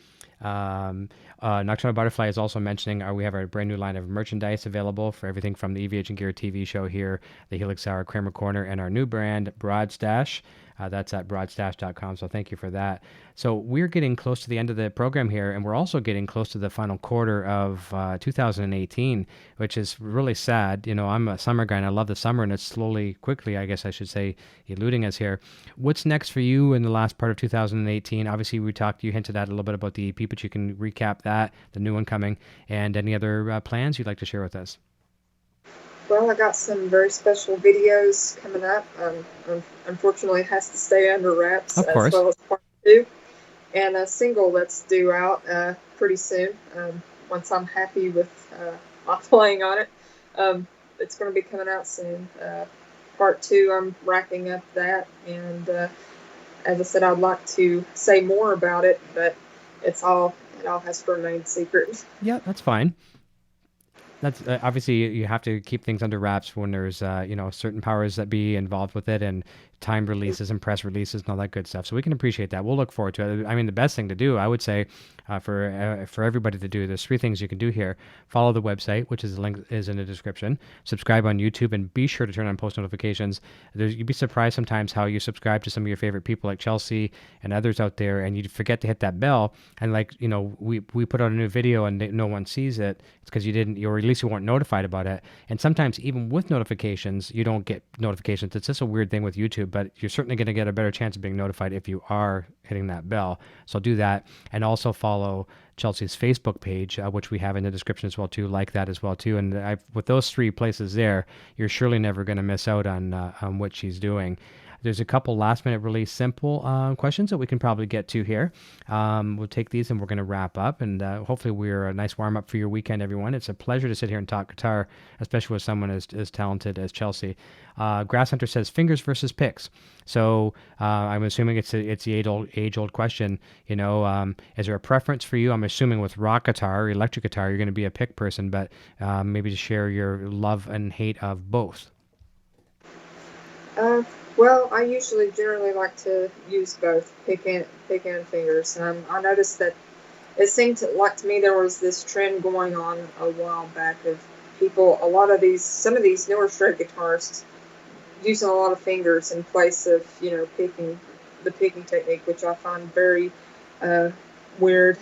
Nocturnal Butterfly is also mentioning we have a brand new line of merchandise available for everything from the EVH and Gear TV show here, the Helix Hour Kramer Corner, and our new brand, Broadstash. That's at broadstash.com, so thank you for that. So we're getting close to the end of the program here, and we're also getting close to the final quarter of 2018, which is really sad. I'm a summer guy, and I love the summer, and it's quickly, I guess I should say, eluding us here. What's next for you in the last part of 2018? Obviously, you hinted at a little bit about the EP, but you can recap that, the new one coming, and any other plans you'd like to share with us. Well, I got some very special videos coming up. Unfortunately, it has to stay under wraps, of course, as well as part 2. And a single that's due out pretty soon. Once I'm happy with my playing on it, it's going to be coming out soon. Part 2, I'm wrapping up that, and as I said, I'd like to say more about it, but it all has to remain secret. Yeah, that's fine. That's obviously you have to keep things under wraps when there's certain powers that be involved with it, and timed releases and press releases and all that good stuff. So we can appreciate that. We'll look forward to it. I mean, the best thing to do, I would say, for everybody to do, there's 3 things you can do here. Follow the website, which is the link is in the description. Subscribe on YouTube, and be sure to turn on post notifications. You'd be surprised sometimes how you subscribe to some of your favorite people like Chelsea and others out there, and you forget to hit that bell. And we put out a new video and no one sees it. It's because you didn't, or at least you weren't notified about it. And sometimes even with notifications, you don't get notifications. It's just a weird thing with YouTube, but you're certainly going to get a better chance of being notified if you are hitting that bell. So do that, and also follow Chelsea's Facebook page, which we have in the description as well too. Like that as well too. And with those 3 places there, you're surely never going to miss out on what she's doing. There's a couple last-minute really simple questions that we can probably get to here. We'll take these and we're going to wrap up, and hopefully we're a nice warm-up for your weekend, everyone. It's a pleasure to sit here and talk guitar, especially with someone as talented as Chelsea. Grass Hunter says fingers versus picks. So I'm assuming it's the age-old question. Is there a preference for you? I'm assuming with rock guitar or electric guitar, you're going to be a pick person, but maybe to share your love and hate of both. Well, I generally like to use both pick and fingers. I noticed that it seemed like to me there was this trend going on a while back of people, some of these newer straight guitarists using a lot of fingers in place of, picking technique, which I find very weird.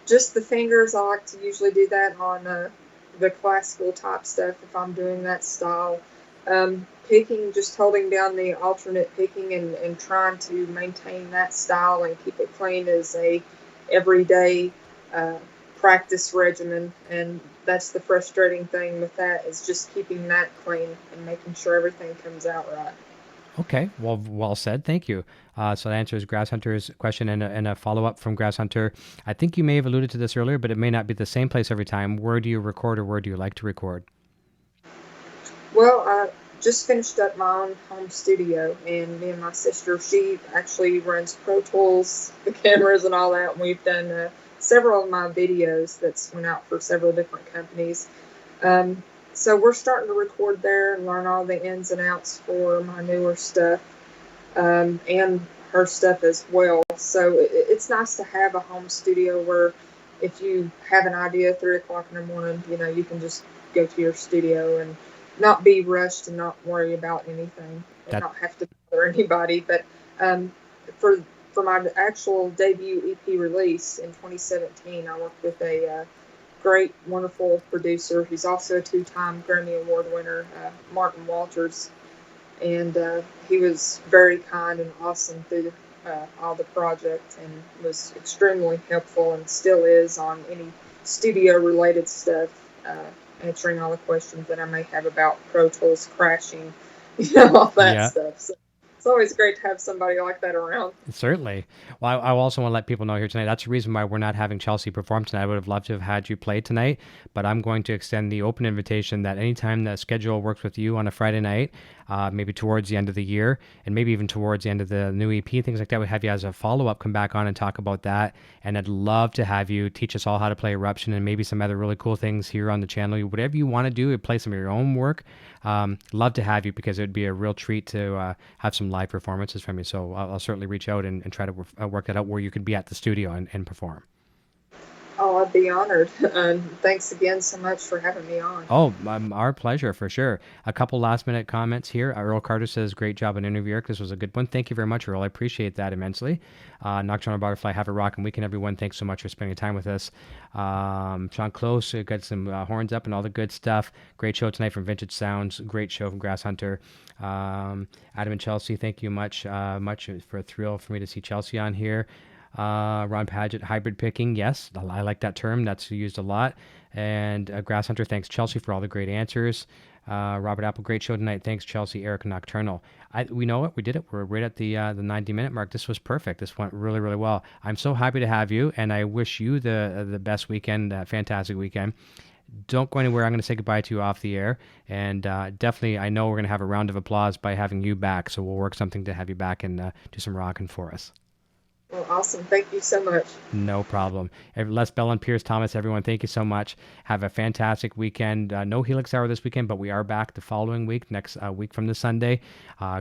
Just the fingers, I like to usually do that on the classical type stuff if I'm doing that style. Picking, just holding down the alternate picking and trying to maintain that style and keep it clean is a everyday practice regimen, and that's the frustrating thing with that, is just keeping that clean and making sure everything comes out right. Okay, well said. Thank you. So that answers Grass Hunter's question, and a follow-up from Grass Hunter. I think you may have alluded to this earlier, but it may not be the same place every time. Where do you record, or where do you like to record? Well, I just finished up my own home studio, and me and my sister, she actually runs Pro Tools, the cameras and all that, and we've done several of my videos that's went out for several different companies. So we're starting to record there and learn all the ins and outs for my newer stuff, and her stuff as well. So it's nice to have a home studio where if you have an idea at 3 o'clock in the morning, you can just go to your studio and not be rushed and not worry about anything and not have to bother anybody. But for my actual debut EP release in 2017, I worked with a great, wonderful producer. He's also a 2-time Grammy Award winner, Martin Walters. And he was very kind and awesome through all the project, and was extremely helpful and still is on any studio-related stuff. answering all the questions that I may have about Pro Tools crashing, all that Yeah. stuff. So it's always great to have somebody like that around. Certainly. Well, I also want to let people know here tonight. That's the reason why we're not having Chelsea perform tonight. I would have loved to have had you play tonight, but I'm going to extend the open invitation that anytime the schedule works with you on a Friday night, maybe towards the end of the year, and maybe even towards the end of the new EP, things like that, we have you as a follow-up come back on and talk about that. And I'd love to have you teach us all how to play Eruption and maybe some other really cool things here on the channel. Whatever you want to do, play some of your own work. Love to have you, because it would be a real treat to have some live performances from you. So I'll certainly reach out and try to work that out where you could be at the studio and perform. Oh, I'd be honored. And thanks again so much for having me on. Oh, our pleasure, for sure. A couple last minute comments here. Earl Carter says, great job on interview, Eric. This was a good one. Thank you very much, Earl. I appreciate that immensely. Nocturnal Butterfly, have a rockin' weekend, everyone. Thanks so much for spending time with us. Sean Close got some horns up and all the good stuff. Great show tonight from Vintage Sounds. Great show from Grass Hunter. Adam and Chelsea, thank you much for a thrill for me to see Chelsea on here. Ron Paget, hybrid picking. Yes, I like that term. That's used a lot. And Grass Hunter, thanks Chelsea for all the great answers. Robert Apple, great show tonight. Thanks Chelsea, Eric, Nocturnal. We know it. We did it. We're right at the 90-minute mark. This was perfect. This went really, really well. I'm so happy to have you, and I wish you the best weekend, fantastic weekend. Don't go anywhere. I'm going to say goodbye to you off the air. And definitely, I know we're going to have a round of applause by having you back. So we'll work something to have you back and do some rocking for us. Well, awesome. Thank you so much. No problem. Les Bell and Piers Thomas, everyone, thank you so much. Have a fantastic weekend. No Helix Hour this weekend, but we are back the following week, next week from this Sunday.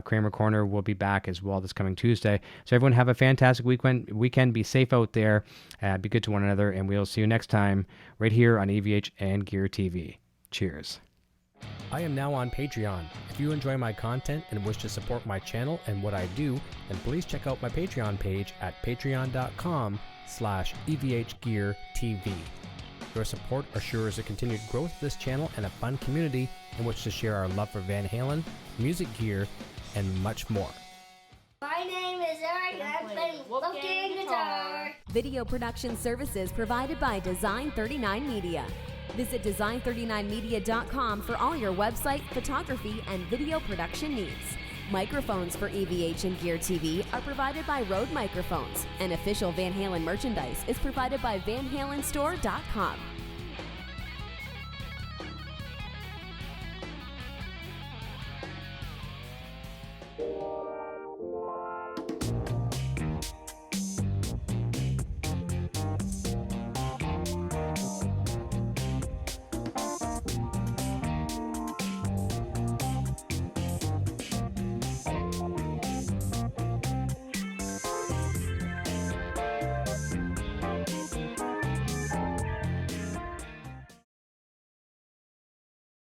Kramer Corner will be back as well this coming Tuesday. So everyone have a fantastic weekend. Be safe out there. Be good to one another, and we'll see you next time right here on EVH and Gear TV. Cheers. I am now on Patreon. If you enjoy my content and wish to support my channel and what I do, then please check out my Patreon page at patreon.com/EVHGearTV. Your support assures the continued growth of this channel and a fun community in which to share our love for Van Halen, music gear, and much more. My name is Eric and I'm playing Wolfgang guitar. Video production services provided by Design 39 Media. Visit design39media.com for all your website, photography, and video production needs. Microphones for EVH and Gear TV are provided by Rode Microphones, and official Van Halen merchandise is provided by VanHalenStore.com.